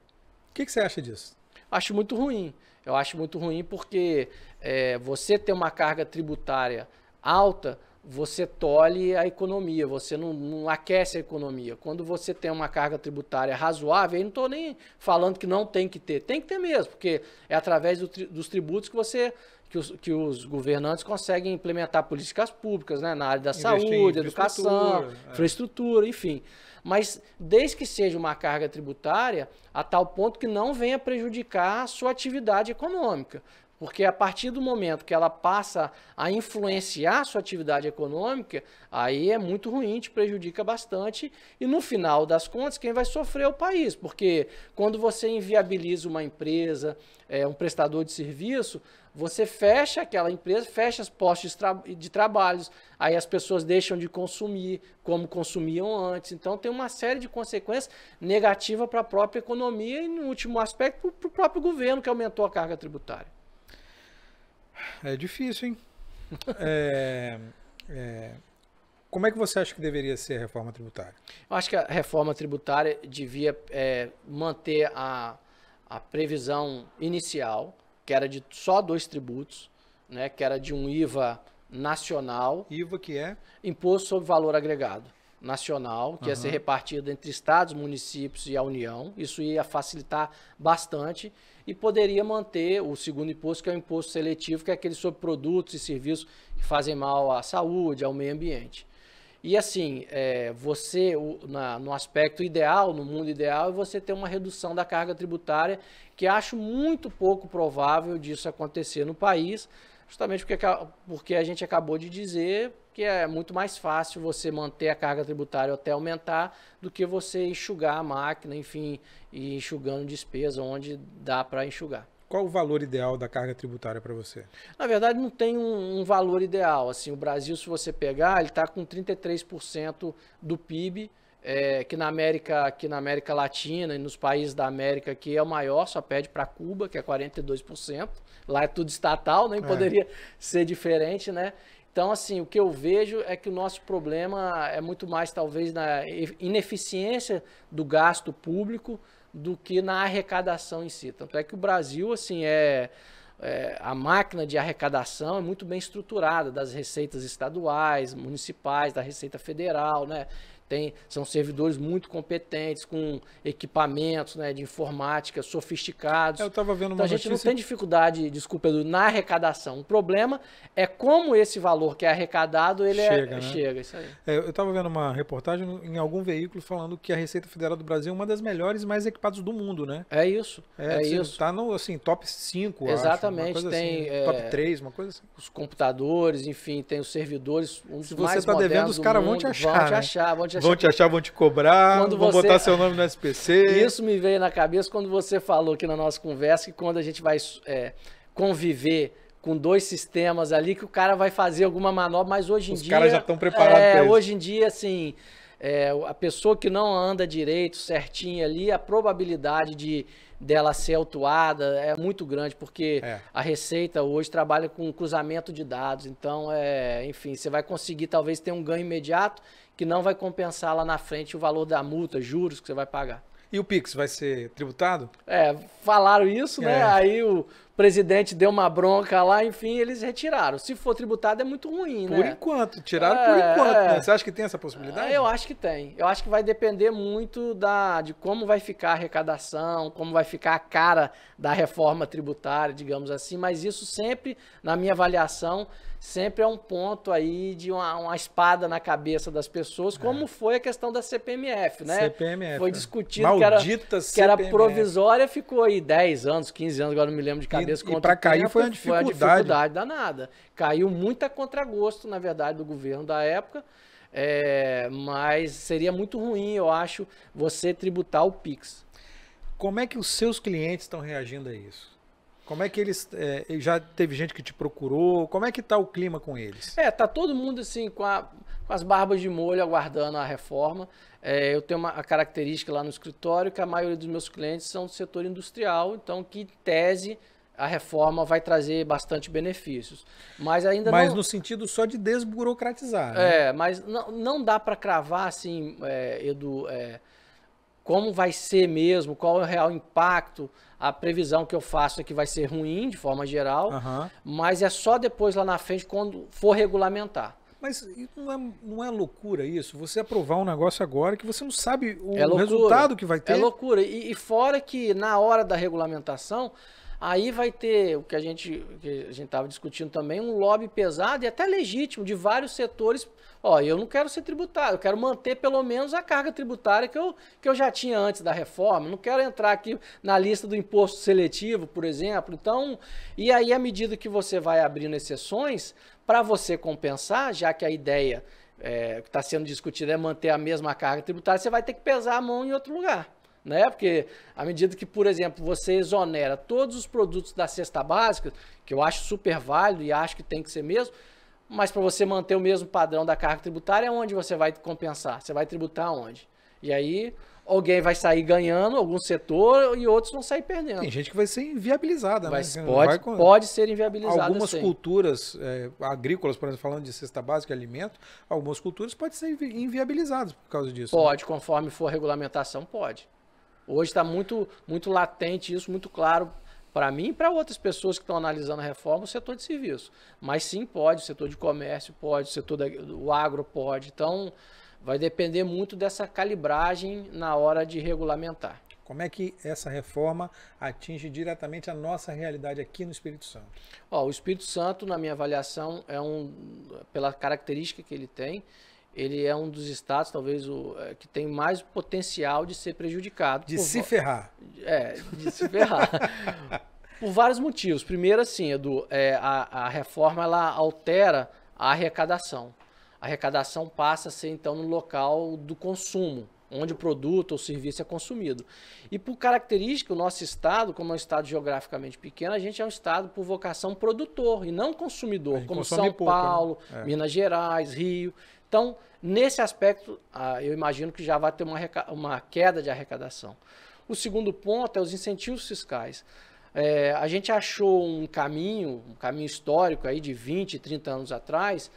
A: O que você acha disso?
B: Acho muito ruim. Eu acho muito ruim porque você ter uma carga tributária alta, você tolhe a economia, você não aquece a economia. Quando você tem uma carga tributária razoável, eu não estou nem falando que não tem que ter mesmo, porque é através dos tributos que os governantes conseguem implementar políticas públicas, né, na área da saúde, educação, infraestrutura, enfim. Mas desde que seja uma carga tributária a tal ponto que não venha prejudicar a sua atividade econômica. Porque a partir do momento que ela passa a influenciar a sua atividade econômica, aí é muito ruim, te prejudica bastante. E no final das contas, quem vai sofrer é o país. Porque quando você inviabiliza uma empresa, um prestador de serviço, você fecha aquela empresa, fecha os postos de trabalho. Aí as pessoas deixam de consumir como consumiam antes. Então tem uma série de consequências negativas para a própria economia e, no último aspecto, para o próprio governo, que aumentou a carga tributária.
A: É difícil, hein? Como é que você acha que deveria ser a reforma tributária?
B: Eu acho que a reforma tributária devia manter a previsão inicial, que era de só 2 tributos, né, que era de um IVA nacional.
A: IVA que é? Imposto
B: sobre Valor Agregado nacional, que ia ser repartido entre estados, municípios e a União. Isso ia facilitar bastante e poderia manter o segundo imposto, que é o imposto seletivo, que é aquele sobre produtos e serviços que fazem mal à saúde, ao meio ambiente. E assim, no aspecto ideal, no mundo ideal, é você ter uma redução da carga tributária, que acho muito pouco provável disso acontecer no país, justamente porque a gente acabou de dizer que é muito mais fácil você manter a carga tributária até aumentar do que você enxugar a máquina, enfim, e enxugando despesa onde dá para enxugar.
A: Qual o valor ideal da carga tributária para você?
B: Na verdade, não tem um valor ideal. Assim, o Brasil, se você pegar, ele está com 33% do PIB, que na América Latina e nos países da América aqui é o maior, só pede para Cuba, que é 42%. Lá é tudo estatal, nem poderia ser diferente, né? Então, assim, o que eu vejo é que o nosso problema é muito mais, talvez, na ineficiência do gasto público do que na arrecadação em si. Tanto é que o Brasil, assim, a máquina de arrecadação é muito bem estruturada, das receitas estaduais, municipais, da Receita Federal, né? São servidores muito competentes, com equipamentos, né, de informática sofisticados.
A: Eu estava vendo uma
B: Então a gente
A: notícia...
B: não tem dificuldade, desculpa, Edu, na arrecadação. O problema é como esse valor que é arrecadado, ele chega, isso aí.
A: Eu estava vendo uma reportagem em algum veículo falando que a Receita Federal do Brasil é uma das melhores e mais equipadas do mundo, né?
B: É isso, isso.
A: Tá no, assim, top 5,
B: exatamente,
A: acho,
B: tem
A: assim, top 3, uma coisa assim.
B: Os computadores, enfim, tem os servidores, um dos mais modernos. Se você
A: tá devendo, os caras vão te achar, vão te cobrar, vão botar seu nome no SPC.
B: Isso me veio na cabeça quando você falou aqui na nossa conversa que quando a gente vai conviver com 2 sistemas ali, que o cara vai fazer alguma manobra, mas hoje em dia...
A: Os caras já estão preparados para isso.
B: Hoje em dia, assim, a pessoa que não anda direito, certinho ali, a probabilidade dela ser autuada é muito grande, porque a Receita hoje trabalha com cruzamento de dados, então, enfim, você vai conseguir talvez ter um ganho imediato que não vai compensar lá na frente o valor da multa, juros que você vai pagar.
A: E o Pix vai ser tributado?
B: Falaram isso, né? Aí o presidente deu uma bronca lá, enfim, eles retiraram. Se for tributado é muito ruim, né?
A: Por enquanto, tiraram por enquanto, né? Você acha que tem essa possibilidade?
B: Eu acho que tem. Eu acho que vai depender muito de como vai ficar a arrecadação, como vai ficar a cara da reforma tributária, digamos assim, mas isso sempre, na minha avaliação, sempre é um ponto aí de uma espada na cabeça das pessoas, como foi a questão da CPMF, né?
A: CPMF.
B: Foi discutido que era provisória, ficou aí 10 anos, 15 anos, agora não me lembro de cabeça.
A: E para cair foi uma dificuldade
B: danada. Caiu muito a contragosto, na verdade, do governo da época, mas seria muito ruim, eu acho, você tributar o Pix.
A: Como é que os seus clientes estão reagindo a isso? Como é que eles... já teve gente que te procurou? Como é que está o clima com eles?
B: Tá todo mundo assim com as barbas de molho aguardando a reforma. Eu tenho a característica lá no escritório que a maioria dos meus clientes são do setor industrial, então que em tese a reforma vai trazer bastante benefícios. Mas ainda
A: não... no sentido só de desburocratizar,
B: né? Mas não dá para cravar assim, Edu, como vai ser mesmo, qual é o real impacto. A previsão que eu faço é que vai ser ruim, de forma geral, mas é só depois lá na frente, quando for regulamentar.
A: Mas não é loucura isso? Você aprovar um negócio agora que você não sabe o resultado que vai ter?
B: É loucura. E fora que na hora da regulamentação, aí vai ter o que a gente estava discutindo também, um lobby pesado e até legítimo de vários setores. Eu não quero ser tributário, eu quero manter pelo menos a carga tributária que eu já tinha antes da reforma. Não quero entrar aqui na lista do imposto seletivo, por exemplo. Então, e aí à medida que você vai abrindo exceções, para você compensar, já que a ideia que está sendo discutida é manter a mesma carga tributária, você vai ter que pesar a mão em outro lugar. Né? Porque à medida que, por exemplo, você exonera todos os produtos da cesta básica, que eu acho super válido e acho que tem que ser mesmo, mas para você manter o mesmo padrão da carga tributária, onde você vai compensar? Você vai tributar onde? E aí alguém vai sair ganhando, algum setor, e outros vão sair perdendo.
A: Tem gente que vai ser inviabilizada, né?
B: Pode ser inviabilizada.
A: Algumas culturas agrícolas, por exemplo, falando de cesta básica e alimento, algumas culturas podem ser inviabilizadas por causa disso.
B: Pode, né? Conforme for a regulamentação, pode. Hoje está muito latente isso, muito claro para mim e para outras pessoas que estão analisando a reforma, o setor de serviço. Mas sim, pode, o setor de comércio pode, o setor do agro pode. Então, vai depender muito dessa calibragem na hora de regulamentar.
A: Como é que essa reforma atinge diretamente a nossa realidade aqui no Espírito Santo?
B: O Espírito Santo, na minha avaliação, pela característica que ele tem, ele é um dos estados, talvez, que tem mais potencial de ser prejudicado.
A: De se ferrar.
B: De se ferrar. Por vários motivos. Primeiro, assim, Edu, a reforma ela altera a arrecadação. A arrecadação passa a ser, então, no local do consumo, onde o produto ou serviço é consumido. E por característica, o nosso estado, como é um estado geograficamente pequeno, a gente é um estado por vocação produtor e não consumidor, como São Paulo, né? Minas Gerais, Rio. Então, nesse aspecto, eu imagino que já vai ter uma queda de arrecadação. O segundo ponto é os incentivos fiscais. A gente achou um caminho histórico aí de 20, 30 anos atrás,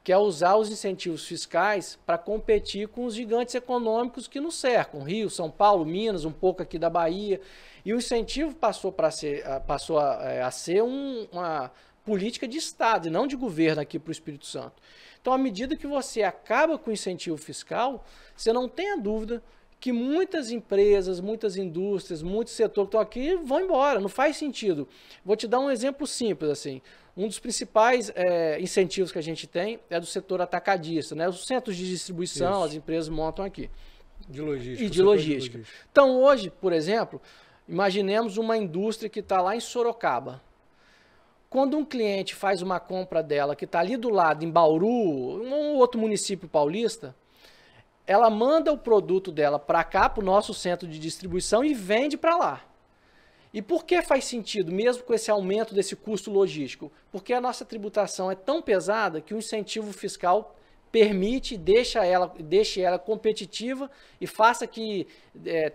B: que é usar os incentivos fiscais para competir com os gigantes econômicos que nos cercam, Rio, São Paulo, Minas, um pouco aqui da Bahia. E o incentivo passou a ser uma política de Estado e não de governo aqui para o Espírito Santo. Então, à medida que você acaba com o incentivo fiscal, você não tem a dúvida que muitas empresas, muitas indústrias, muitos setores que estão aqui vão embora, não faz sentido. Vou te dar um exemplo simples, assim. Um dos principais incentivos que a gente tem é do setor atacadista, né? Os centros de distribuição,
A: Isso.
B: as empresas montam aqui.
A: De logística.
B: E de logística. Então, hoje, por exemplo, imaginemos uma indústria que está lá em Sorocaba. Quando um cliente faz uma compra dela que está ali do lado, em Bauru, um outro município paulista, ela manda o produto dela para cá, para o nosso centro de distribuição e vende para lá. E por que faz sentido, mesmo com esse aumento desse custo logístico? Porque a nossa tributação é tão pesada que o incentivo fiscal permite, deixe ela competitiva e faça que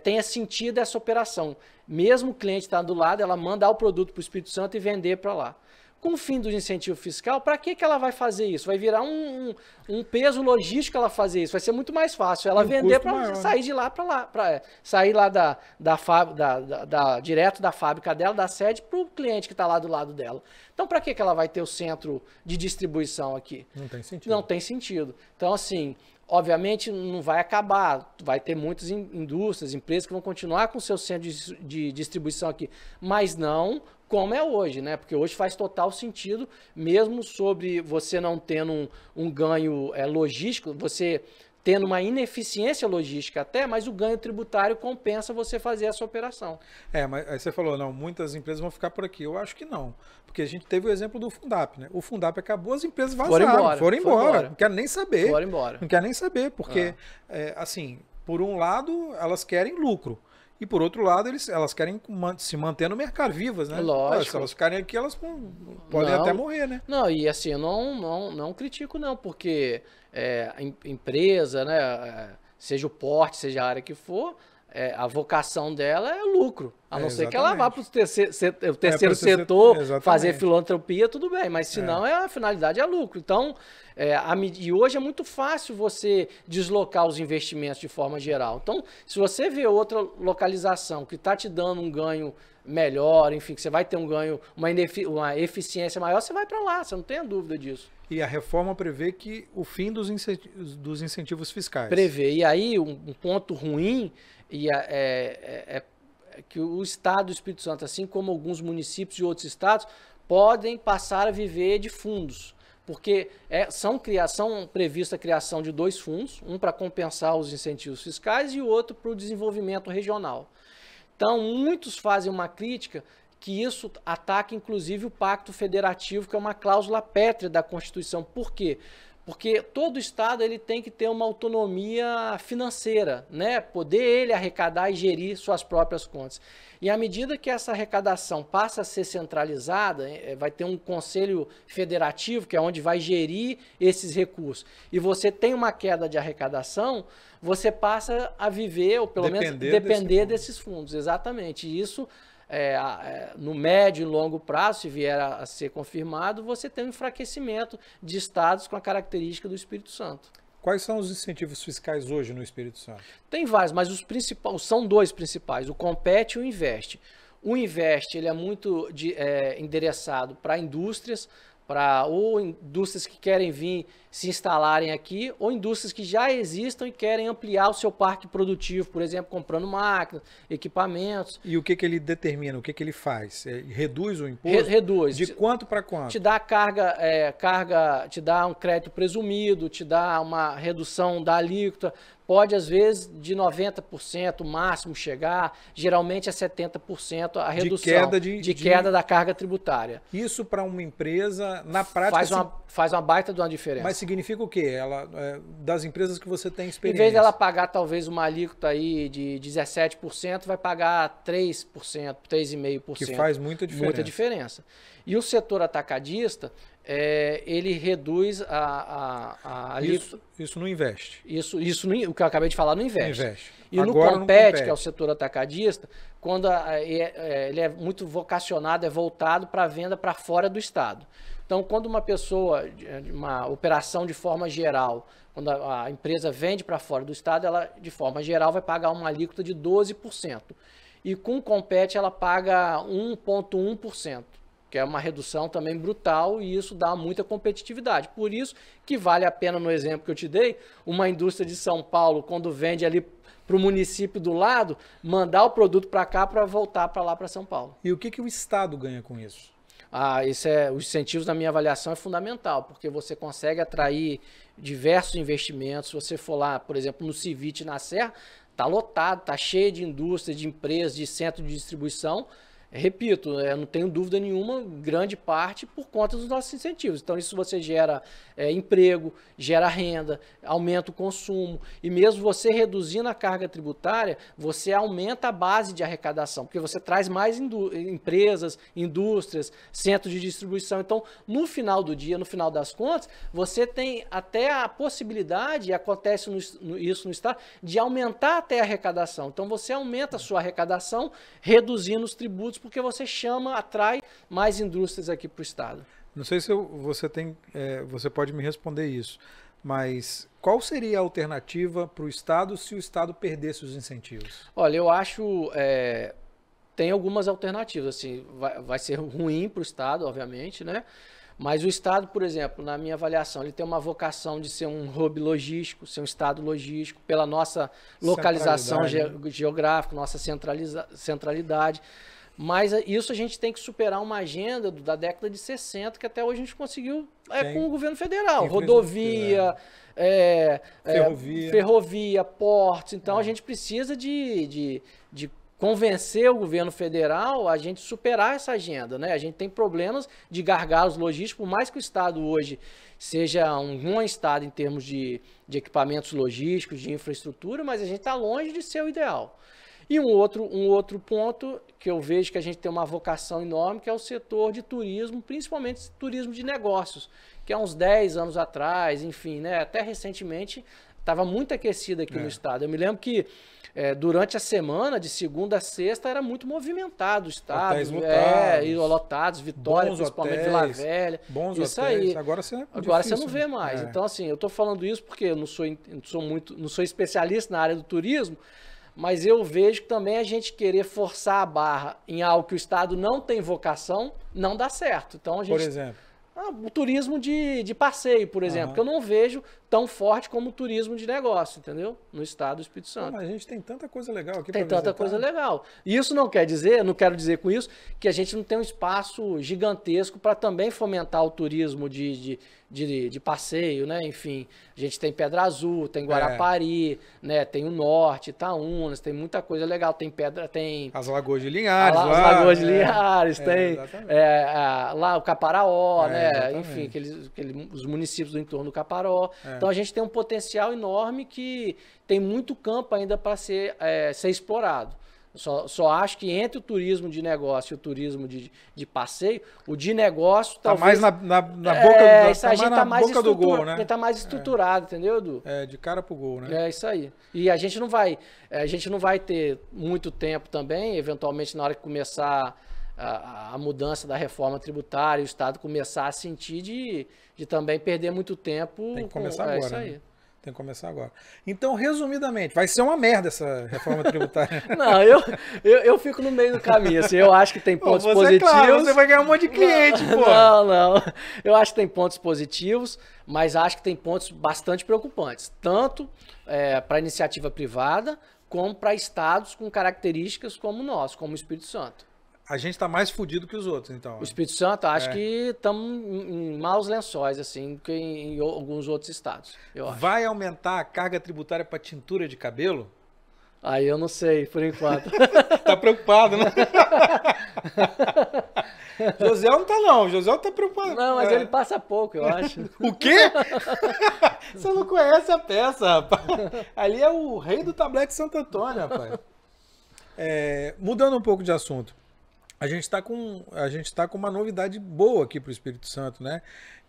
B: tenha sentido essa operação. Mesmo o cliente estando do lado, ela mandar o produto para o Espírito Santo e vender para lá. Com o fim do incentivo fiscal, para que ela vai fazer isso? Vai virar um peso logístico ela fazer isso. Vai ser muito mais fácil ela vender para sair de lá para lá. Sair lá direto da fábrica dela, da sede, para o cliente que está lá do lado dela. Então, para que ela vai ter o centro de distribuição aqui?
A: Não tem sentido.
B: Não tem sentido. Então, assim, obviamente não vai acabar. Vai ter muitas indústrias, empresas que vão continuar com o seu centro de distribuição aqui. Mas não como é hoje, né? Porque hoje faz total sentido, mesmo sobre você não tendo um ganho logístico, você tendo uma ineficiência logística até, mas o ganho tributário compensa você fazer essa operação.
A: Mas aí você falou, não, muitas empresas vão ficar por aqui. Eu acho que não. Porque a gente teve o exemplo do Fundap, né? O Fundap acabou, as empresas vazaram, foram embora. Não quero nem saber.
B: Foram embora.
A: Não quero nem saber, porque, assim, por um lado, elas querem lucro. E por outro lado, elas querem se manter no mercado vivas, né?
B: Lógico.
A: Se elas ficarem aqui, elas podem até morrer, né?
B: Não, e assim, eu não critico não, porque empresa, né, seja o porte, seja a área que for, a vocação dela é lucro. A não ser que ela vá para o terceiro setor fazer filantropia, tudo bem, mas senão a finalidade é lucro. Então, e hoje é muito fácil você deslocar os investimentos de forma geral. Então, se você vê outra localização que está te dando um ganho melhor, enfim, que você vai ter um ganho, uma eficiência maior, você vai para lá, você não tem a dúvida disso.
A: E a reforma prevê que o fim dos incentivos fiscais.
B: Prevê. E aí, um ponto ruim é que o Estado do Espírito Santo, assim como alguns municípios de outros estados, podem passar a viver de fundos. Porque são prevista a criação de 2 fundos, um para compensar os incentivos fiscais e o outro para o desenvolvimento regional. Então, muitos fazem uma crítica que isso ataca, inclusive, o Pacto Federativo, que é uma cláusula pétrea da Constituição. Por quê? Porque todo Estado ele tem que ter uma autonomia financeira, né? Poder ele arrecadar e gerir suas próprias contas. E à medida que essa arrecadação passa a ser centralizada, vai ter um conselho federativo, que é onde vai gerir esses recursos, e você tem uma queda de arrecadação, você passa a viver, ou pelo menos depender desses fundos. Exatamente. E isso, no médio e longo prazo, se vier a ser confirmado, você tem um enfraquecimento de estados com a característica do Espírito Santo.
A: Quais são os incentivos fiscais hoje no Espírito Santo?
B: Tem vários, mas os principais são 2 principais, o Compete e o Investe. O Investe ele é muito endereçado para indústrias, ou indústrias que querem vir se instalarem aqui, ou indústrias que já existam e querem ampliar o seu parque produtivo, por exemplo, comprando máquinas, equipamentos.
A: E o que ele determina? O que ele faz? Reduz o imposto?
B: Reduz.
A: De quanto para quanto?
B: Te dá te dá um crédito presumido, te dá uma redução da alíquota, pode às vezes de 90% máximo chegar, geralmente é 70% a redução de queda da carga tributária.
A: Isso para uma empresa, na prática...
B: Faz uma baita de uma diferença.
A: Mas significa o quê? Das empresas que você tem experiência.
B: Em vez dela pagar talvez uma alíquota aí de 17%, vai pagar 3%, 3,5%.
A: Que faz muita diferença.
B: Muita diferença. E o setor atacadista, ele reduz a alíquota.
A: Isso não investe.
B: Isso o que eu acabei de falar não investe.
A: Não investe.
B: E agora, no Compete, que é o setor atacadista, quando ele é muito vocacionado, voltado para a venda para fora do estado. Então, quando uma operação de forma geral, quando a empresa vende para fora do estado, ela, de forma geral, vai pagar uma alíquota de 12%. E com o Compete, ela paga 1,1%. que é uma redução também brutal e isso dá muita competitividade. Por isso que vale a pena, no exemplo que eu te dei, uma indústria de São Paulo, quando vende ali para o município do lado, mandar o produto para cá para voltar para lá, para São Paulo.
A: E o que o Estado ganha com isso?
B: Os incentivos, na minha avaliação, é fundamental, porque você consegue atrair diversos investimentos. Se você for lá, por exemplo, no Civit, na Serra, está lotado, está cheio de indústrias, de empresas, de centro de distribuição. Repito, eu não tenho dúvida nenhuma, grande parte por conta dos nossos incentivos. Então, isso você gera emprego, gera renda, aumenta o consumo. E mesmo você reduzindo a carga tributária, você aumenta a base de arrecadação, porque você traz mais empresas, indústrias, centros de distribuição. Então, no final do dia, no final das contas, você tem até a possibilidade, e acontece isso no Estado, de aumentar até a arrecadação. Então, você aumenta a sua arrecadação, reduzindo os tributos, porque você atrai mais indústrias aqui para o Estado.
A: Não sei se você pode me responder isso, mas qual seria a alternativa para o Estado se o Estado perdesse os incentivos?
B: Olha, eu acho, tem algumas alternativas, assim, vai ser ruim para o Estado, obviamente, né? Mas o Estado, por exemplo, na minha avaliação, ele tem uma vocação de ser um hub logístico, ser um Estado logístico, pela nossa localização geográfica, nossa centralidade. Mas isso a gente tem que superar uma agenda da década de 60, que até hoje a gente conseguiu com o governo federal. Rodovia, ferrovia, portos. Então a gente precisa de convencer o governo federal a gente superar essa agenda, né? A gente tem problemas de gargalos logísticos, por mais que o Estado hoje seja um Estado em termos de equipamentos logísticos, de infraestrutura, mas a gente está longe de ser o ideal. E um outro ponto que eu vejo que a gente tem uma vocação enorme, que é o setor de turismo, principalmente turismo de negócios, que há uns 10 anos atrás, enfim, né, até recentemente, estava muito aquecido aqui no Estado. Eu me lembro que durante a semana, de segunda a sexta, era muito movimentado o Estado.
A: Hotéis lotados.
B: Lotados, Vitória, principalmente Vila Velha.
A: Bons
B: isso
A: hotéis.
B: aí.
A: Agora
B: você não vê mais. Então, assim, eu estou falando isso porque eu não sou especialista na área do turismo, mas eu vejo que também a gente querer forçar a barra em algo que o Estado não tem vocação, não dá certo. Então,
A: por exemplo?
B: O turismo de passeio, por exemplo, que eu não vejo tão forte como o turismo de negócio, entendeu? No Estado do Espírito Santo.
A: Mas a gente tem tanta coisa legal aqui.
B: Tem tanta coisa legal. E isso não quero dizer com isso que a gente não tem um espaço gigantesco para também fomentar o turismo de passeio, né? Enfim, a gente tem Pedra Azul, tem Guarapari, né? Tem o Norte, Itaúnas, tem muita coisa legal. Tem
A: as Lagoas de Linhares.
B: As Lagoas de Linhares, tem lá o Caparaó, né?
A: Exatamente.
B: Enfim, os municípios do entorno do Caparaó. Então a gente tem um potencial enorme que tem muito campo ainda para ser explorado. Só acho que entre o turismo de negócio e o turismo de passeio, o de negócio talvez...
A: Tá mais na boca,
B: tá mais
A: boca do gol, né?
B: Ele tá mais estruturado, entendeu, Edu?
A: De cara pro gol, né?
B: É isso aí. E a gente não vai ter muito tempo também, eventualmente na hora que começar a mudança da reforma tributária, o Estado começar a sentir de também perder muito tempo.
A: Tem que começar agora.
B: Isso aí.
A: Né? Tem que começar agora. Então, resumidamente, vai ser uma merda essa reforma tributária.
B: Não, eu fico no meio do caminho. Assim, eu acho que tem pontos positivos.
A: Claro, você vai ganhar um monte de cliente, pô.
B: Não. Eu acho que tem pontos positivos, mas acho que tem pontos bastante preocupantes. Tanto para a iniciativa privada, como para estados com características como o nosso, como o Espírito Santo.
A: A gente está mais fudido que os outros, então.
B: O Espírito Santo, acho que estamos em maus lençóis, assim, que em alguns outros estados, eu acho.
A: Vai aumentar a carga tributária para tintura de cabelo?
B: Aí eu não sei, por enquanto.
A: Tá preocupado, né? José não tá, não. José tá preocupado.
B: Não, mas ele passa pouco, eu acho.
A: O quê? Você não conhece a peça, rapaz. Ali é o rei do tablete Santo Antônio, rapaz. Mudando um pouco de assunto. A gente está com uma novidade boa aqui para o Espírito Santo, né?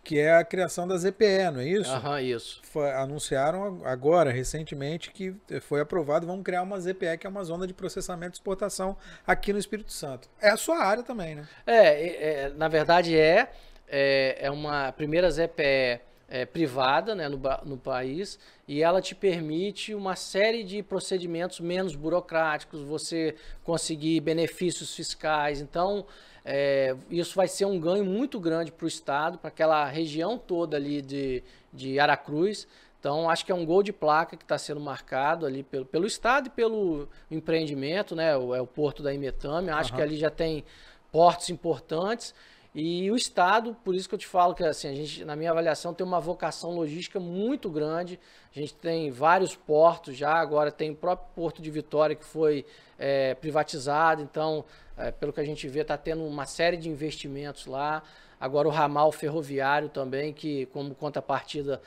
A: Que é a criação da ZPE, não é isso?
B: Isso.
A: Anunciaram agora, recentemente, que foi aprovado, vamos criar uma ZPE, que é uma zona de processamento e exportação aqui no Espírito Santo. É a sua área também, né?
B: Na verdade, uma primeira ZPE privada, né, no país, e ela te permite uma série de procedimentos menos burocráticos, você conseguir benefícios fiscais. Então, isso vai ser um ganho muito grande para o Estado, para aquela região toda ali de Aracruz. Então, acho que é um gol de placa que está sendo marcado ali pelo Estado e pelo empreendimento, né? É o porto da Imetame. Acho que ali já tem portos importantes. E o Estado, por isso que eu te falo que assim, a gente, na minha avaliação, tem uma vocação logística muito grande. A gente tem vários portos já, agora tem o próprio Porto de Vitória que foi privatizado. Então, pelo que a gente vê, está tendo uma série de investimentos lá. Agora o ramal ferroviário também, que como contrapartida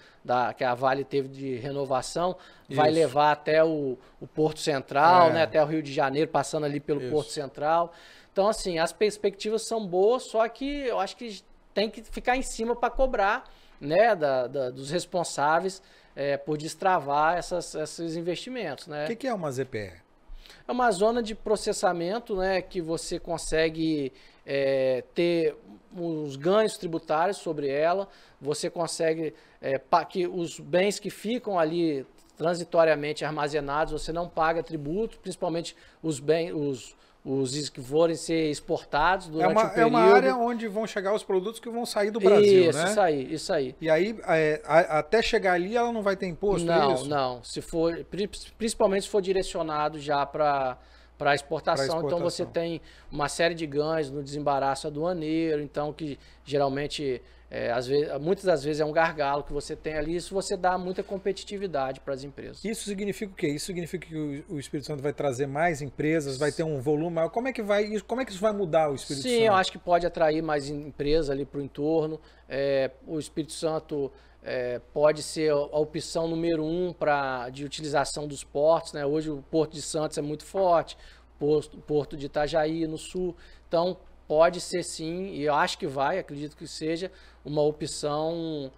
B: que a Vale teve de renovação, vai levar até o Porto Central, né, até o Rio de Janeiro, passando ali pelo Porto Central. Então, assim, as perspectivas são boas, só que eu acho que tem que ficar em cima para cobrar, né, dos responsáveis por destravar esses investimentos, né?
A: O que é uma ZPE?
B: É uma zona de processamento, né, que você consegue ter os ganhos tributários sobre ela, você consegue que os bens que ficam ali transitoriamente armazenados, você não paga tributo, principalmente os que forem ser exportados durante o período.
A: É uma área onde vão chegar os produtos que vão sair do Brasil, né?
B: Isso aí.
A: E aí, até chegar ali, ela não vai ter imposto,
B: Não. Principalmente se for direcionado já para exportação, então você tem uma série de ganhos no desembaraço aduaneiro, então que geralmente, muitas das vezes é um gargalo que você tem ali, isso você dá muita competitividade para as empresas.
A: Isso significa o quê? Isso significa que o Espírito Santo vai trazer mais empresas, vai ter um volume maior? Como é que isso vai mudar o Espírito Santo?
B: Sim, eu acho que pode atrair mais empresas ali para o entorno. O Espírito Santo pode ser a opção número 1 de utilização dos portos, né? Hoje o Porto de Santos é muito forte, o Porto de Itajaí no sul, então pode ser sim, e eu acho que acredito que seja uma opção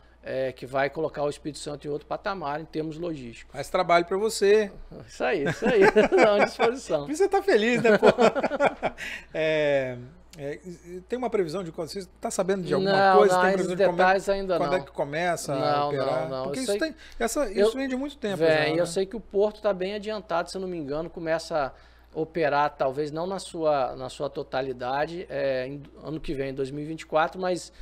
B: que vai colocar o Espírito Santo em outro patamar em termos logísticos.
A: Mais trabalho para você.
B: Isso aí, não, à disposição.
A: Você tá feliz, né, pô? Tem uma previsão de quando você está sabendo de alguma coisa? Tem previsão de
B: detalhes ainda
A: quando
B: não.
A: é que começa a operar?
B: Não.
A: Porque isso vem de muito tempo.
B: Eu sei que o Porto está bem adiantado, se eu não me engano, começa a operar, talvez não na sua totalidade, ano que vem, em 2024, mas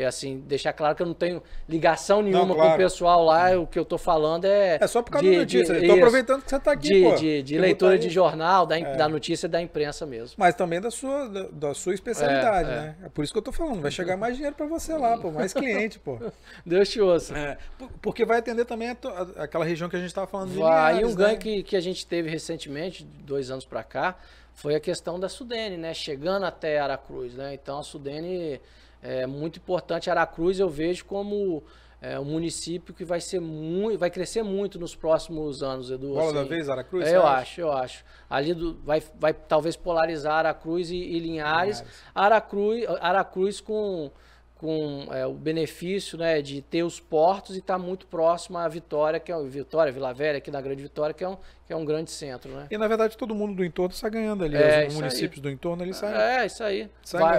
B: assim, deixar claro que eu não tenho ligação nenhuma com o pessoal lá, o que eu estou falando é
A: só por causa da notícia, estou aproveitando que você está aqui,
B: de leitura de jornal, da notícia da imprensa mesmo.
A: Mas também da sua especialidade, né? É por isso que eu estou falando, vai chegar mais dinheiro para você lá, pô, mais cliente, pô.
B: Deus te ouça.
A: Porque vai atender também aquela região que a gente estava falando de
B: Linhares, e um ganho que a gente teve recentemente, 2 anos para cá, foi a questão da Sudene, né? Chegando até Aracruz, né? Então a Sudene é muito importante. Aracruz eu vejo como um município que vai crescer muito nos próximos anos, Edu.
A: Bola da vez, Aracruz?
B: Eu acho. Ali vai talvez polarizar Aracruz e Linhares. Aracruz com o benefício, né, de ter os portos e estar muito próximo à Vitória, Vila Velha, aqui na Grande Vitória, que é um grande centro, né?
A: E na verdade todo mundo do entorno está ganhando ali, os municípios do entorno ali saem.
B: Isso aí.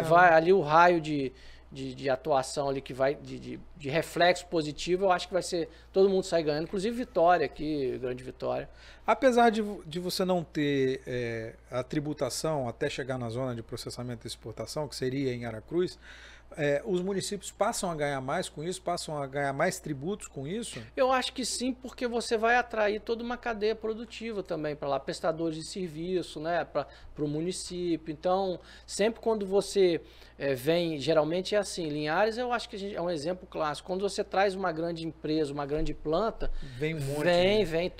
B: Vai ali o raio de atuação ali que vai de reflexo positivo, eu acho que vai ser, todo mundo sai ganhando, inclusive Vitória aqui, Grande Vitória.
A: Apesar de você não ter a tributação até chegar na zona de processamento e exportação, que seria em Aracruz, os municípios passam a ganhar mais com isso, passam a ganhar mais tributos com isso?
B: Eu acho que sim, porque você vai atrair toda uma cadeia produtiva também para lá, prestadores de serviço, né, para o município. Então, sempre quando você vem, geralmente é assim, Linhares eu acho que é um exemplo clássico. Quando você traz uma grande empresa, uma grande planta,
A: vem um monte,
B: vem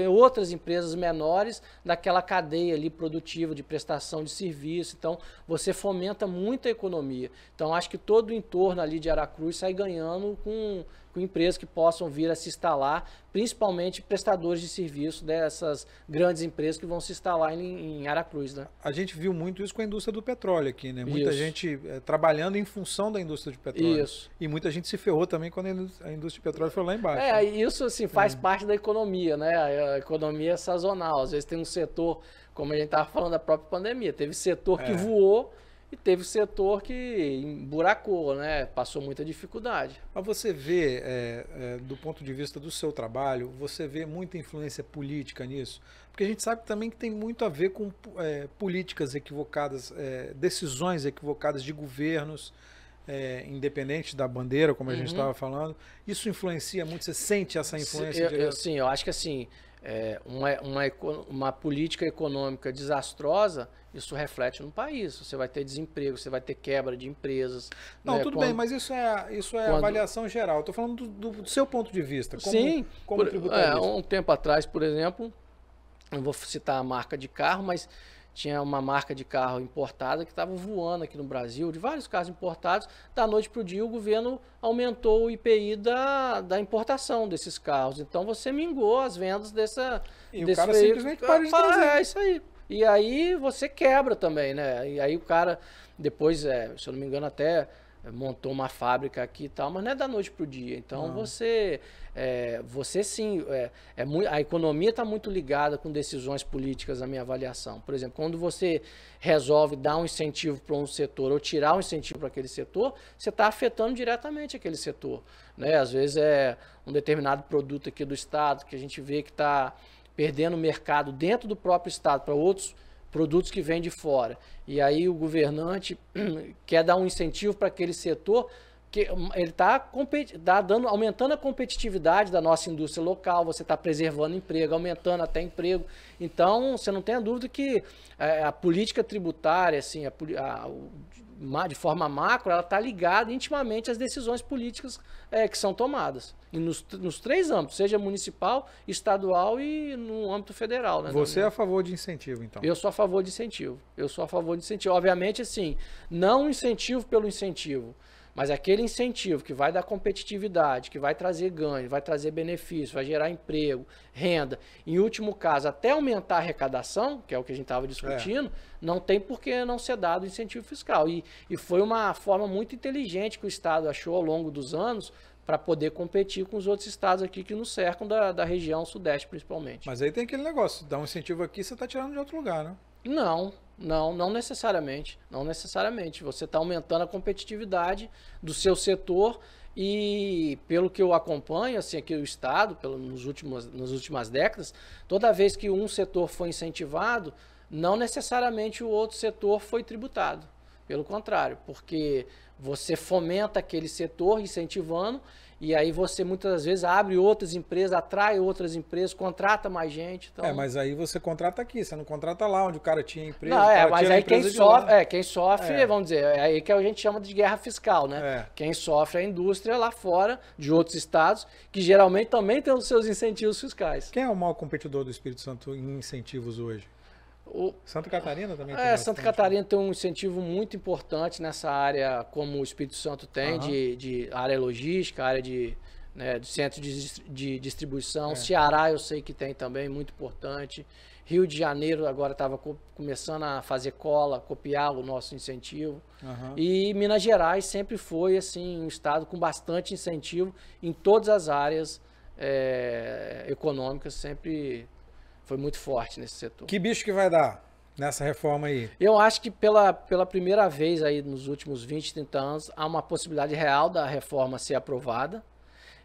B: outras empresas menores daquela cadeia ali produtiva de prestação de serviço. Então, você fomenta muito a economia. Então, acho que todo o entorno ali de Aracruz sai ganhando com empresas que possam vir a se instalar, principalmente prestadores de serviço dessas grandes empresas que vão se instalar em Aracruz, né?
A: A gente viu muito isso com a indústria do petróleo aqui, né? Muita gente trabalhando em função da indústria de petróleo.
B: Isso.
A: E muita gente se ferrou também quando a indústria de petróleo foi lá embaixo.
B: Né? Isso assim, faz parte da economia, né? A economia é sazonal. Às vezes tem um setor, como a gente estava falando da própria pandemia, teve setor que voou e teve setor que emburacou, né? Passou muita dificuldade.
A: Mas você vê, do ponto de vista do seu trabalho, você vê muita influência política nisso? Porque a gente sabe também que tem muito a ver com políticas equivocadas, decisões equivocadas de governos, independente da bandeira, como a gente estava falando. Isso influencia muito? Você sente essa influência direta?
B: Sim, eu acho que assim, uma política econômica desastrosa, isso reflete no país. Você vai ter desemprego, você vai ter quebra de empresas.
A: Não,
B: né?
A: tudo bem, mas isso é avaliação geral. Estou falando do seu ponto de vista, como tributarista.
B: Um tempo atrás, por exemplo, não vou citar a marca de carro, mas tinha uma marca de carro importada que estava voando aqui no Brasil, de vários carros importados. Da noite para o dia, o governo aumentou o IPI da importação desses carros. Então, você mingou as vendas desse
A: o cara simplesmente para de trazer.
B: É isso aí. E aí, você quebra também, né? E aí, o cara, depois, se eu não me engano, até montou uma fábrica aqui e tal, mas não é da noite para o dia. Então, você sim, a economia está muito ligada com decisões políticas, na minha avaliação. Por exemplo, quando você resolve dar um incentivo para um setor ou tirar um incentivo para aquele setor, você está afetando diretamente aquele setor, né? Às vezes é um determinado produto aqui do estado que a gente vê que está perdendo mercado dentro do próprio estado para outros produtos que vêm de fora. E aí o governante quer dar um incentivo para aquele setor, que ele está aumentando a competitividade da nossa indústria local, você está preservando emprego, aumentando até emprego. Então, você não tem a dúvida que a política tributária, assim, de forma macro, ela está ligada intimamente às decisões políticas que são tomadas. E nos três âmbitos, seja municipal, estadual e no âmbito federal. Né,
A: você é a favor de incentivo, então?
B: Eu sou a favor de incentivo. Obviamente, assim, não incentivo pelo incentivo, mas aquele incentivo que vai dar competitividade, que vai trazer ganho, vai trazer benefício, vai gerar emprego, renda. Em último caso, até aumentar a arrecadação, que é o que a gente estava discutindo, não tem por que não ser dado incentivo fiscal. E foi uma forma muito inteligente que o Estado achou ao longo dos anos para poder competir com os outros estados aqui que nos cercam da região sudeste, principalmente.
A: Mas aí tem aquele negócio, dá um incentivo aqui, você está tirando de outro lugar, né?
B: Não necessariamente. Não necessariamente. Você está aumentando a competitividade do seu setor e, pelo que eu acompanho, assim, aqui o Estado, nas últimas décadas, toda vez que um setor foi incentivado, não necessariamente o outro setor foi tributado. Pelo contrário, porque você fomenta aquele setor incentivando e aí você muitas vezes abre outras empresas, atrai outras empresas, contrata mais gente. Então...
A: mas aí você contrata aqui, você não contrata lá onde o cara tinha empresa.
B: Não, mas aí quem sofre, vamos dizer, é aí que a gente chama de guerra fiscal, né? Quem sofre é a indústria lá fora, de outros estados, que geralmente também tem os seus incentivos fiscais.
A: Quem é o maior competidor do Espírito Santo em incentivos hoje? Santa Catarina também tem
B: Santa Catarina tem um incentivo muito importante nessa área, como o Espírito Santo tem, de área logística, área de centro de distribuição. Ceará eu sei que tem também, muito importante. Rio de Janeiro agora estava começando a fazer copiar o nosso incentivo. E Minas Gerais sempre foi assim, um estado com bastante incentivo em todas as áreas econômicas, sempre... Foi muito forte nesse setor.
A: Que bicho que vai dar nessa reforma aí?
B: Eu acho que pela primeira vez aí nos últimos 20, 30 anos, há uma possibilidade real da reforma ser aprovada.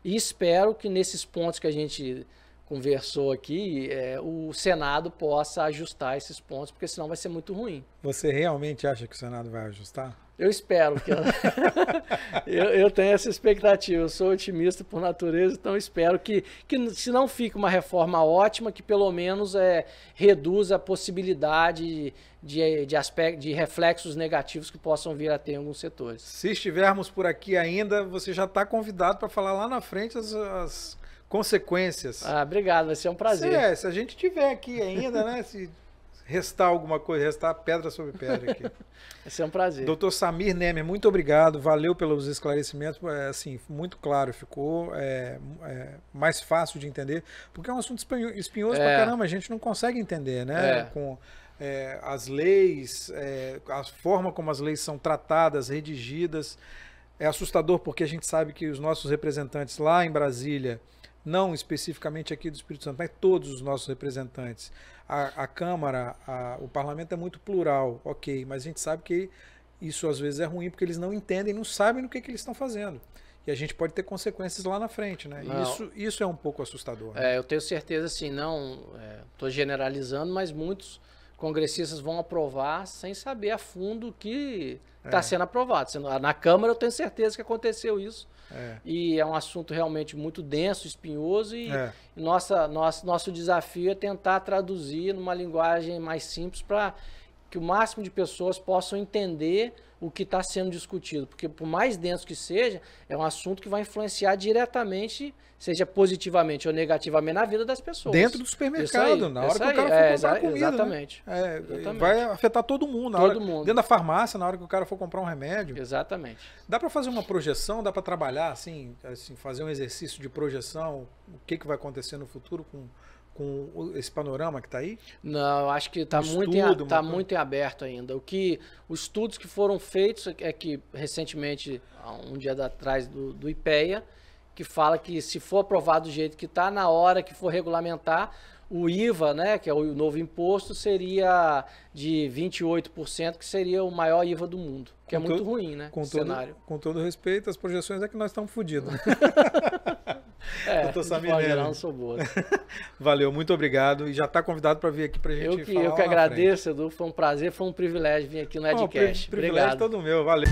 B: E espero que nesses pontos que a gente conversou aqui, o Senado possa ajustar esses pontos, porque senão vai ser muito ruim.
A: Você realmente acha que o Senado vai ajustar?
B: Eu espero que eu tenho essa expectativa. Eu sou otimista por natureza, então espero que se não fique uma reforma ótima, que pelo menos reduza a possibilidade de reflexos negativos que possam vir a ter em alguns setores.
A: Se estivermos por aqui ainda, você já está convidado para falar lá na frente as consequências.
B: Obrigado, vai ser um prazer.
A: Se a gente tiver aqui ainda, né? Se restar alguma coisa, restar pedra sobre pedra aqui.
B: Vai ser um prazer.
A: Dr. Samir Nemer, muito obrigado, valeu pelos esclarecimentos, assim, muito claro, ficou mais fácil de entender, porque é um assunto espinhoso pra caramba, a gente não consegue entender, né? Com as leis, a forma como as leis são tratadas, redigidas, é assustador porque a gente sabe que os nossos representantes lá em Brasília, não especificamente aqui do Espírito Santo, mas todos os nossos representantes, a Câmara, o Parlamento é muito plural, ok, mas a gente sabe que Isso às vezes é ruim porque eles não entendem, não sabem no que eles estão fazendo. E a gente pode ter consequências lá na frente, né? Isso é um pouco assustador. Né?
B: Eu tenho certeza, assim, não estou generalizando, mas muitos congressistas vão aprovar sem saber a fundo o que está sendo aprovado. Na Câmara eu tenho certeza que aconteceu isso. E é um assunto realmente muito denso, espinhoso e nosso desafio é tentar traduzir numa linguagem mais simples para que o máximo de pessoas possam entender o que está sendo discutido, porque por mais denso que seja, é um assunto que vai influenciar diretamente, seja positivamente ou negativamente, na vida das pessoas.
A: Dentro do supermercado, na hora que o cara for comprar comida.
B: Exatamente.
A: Né? Vai afetar todo mundo. Dentro da farmácia, na hora que o cara for comprar um remédio.
B: Exatamente.
A: Dá para fazer uma projeção, dá para trabalhar, assim, fazer um exercício de projeção, o que vai acontecer no futuro com esse panorama que está aí?
B: Não, eu acho que está muito em aberto ainda. Os estudos que foram feitos é que recentemente, um dia atrás do IPEA, que fala que se for aprovado do jeito que está, na hora que for regulamentar, o IVA, né, que é o novo imposto, seria de 28%, que seria o maior IVA do mundo, que é muito ruim, né, cenário.
A: Com todo respeito, as projeções é que nós estamos fodidos.
B: Doutor Samir, não sou boa.
A: Valeu, muito obrigado. E já está convidado para vir aqui para a gente falar.
B: Eu que agradeço, Edu. Foi um prazer, foi um privilégio vir aqui no Edcast.
A: Privilégio todo meu, valeu.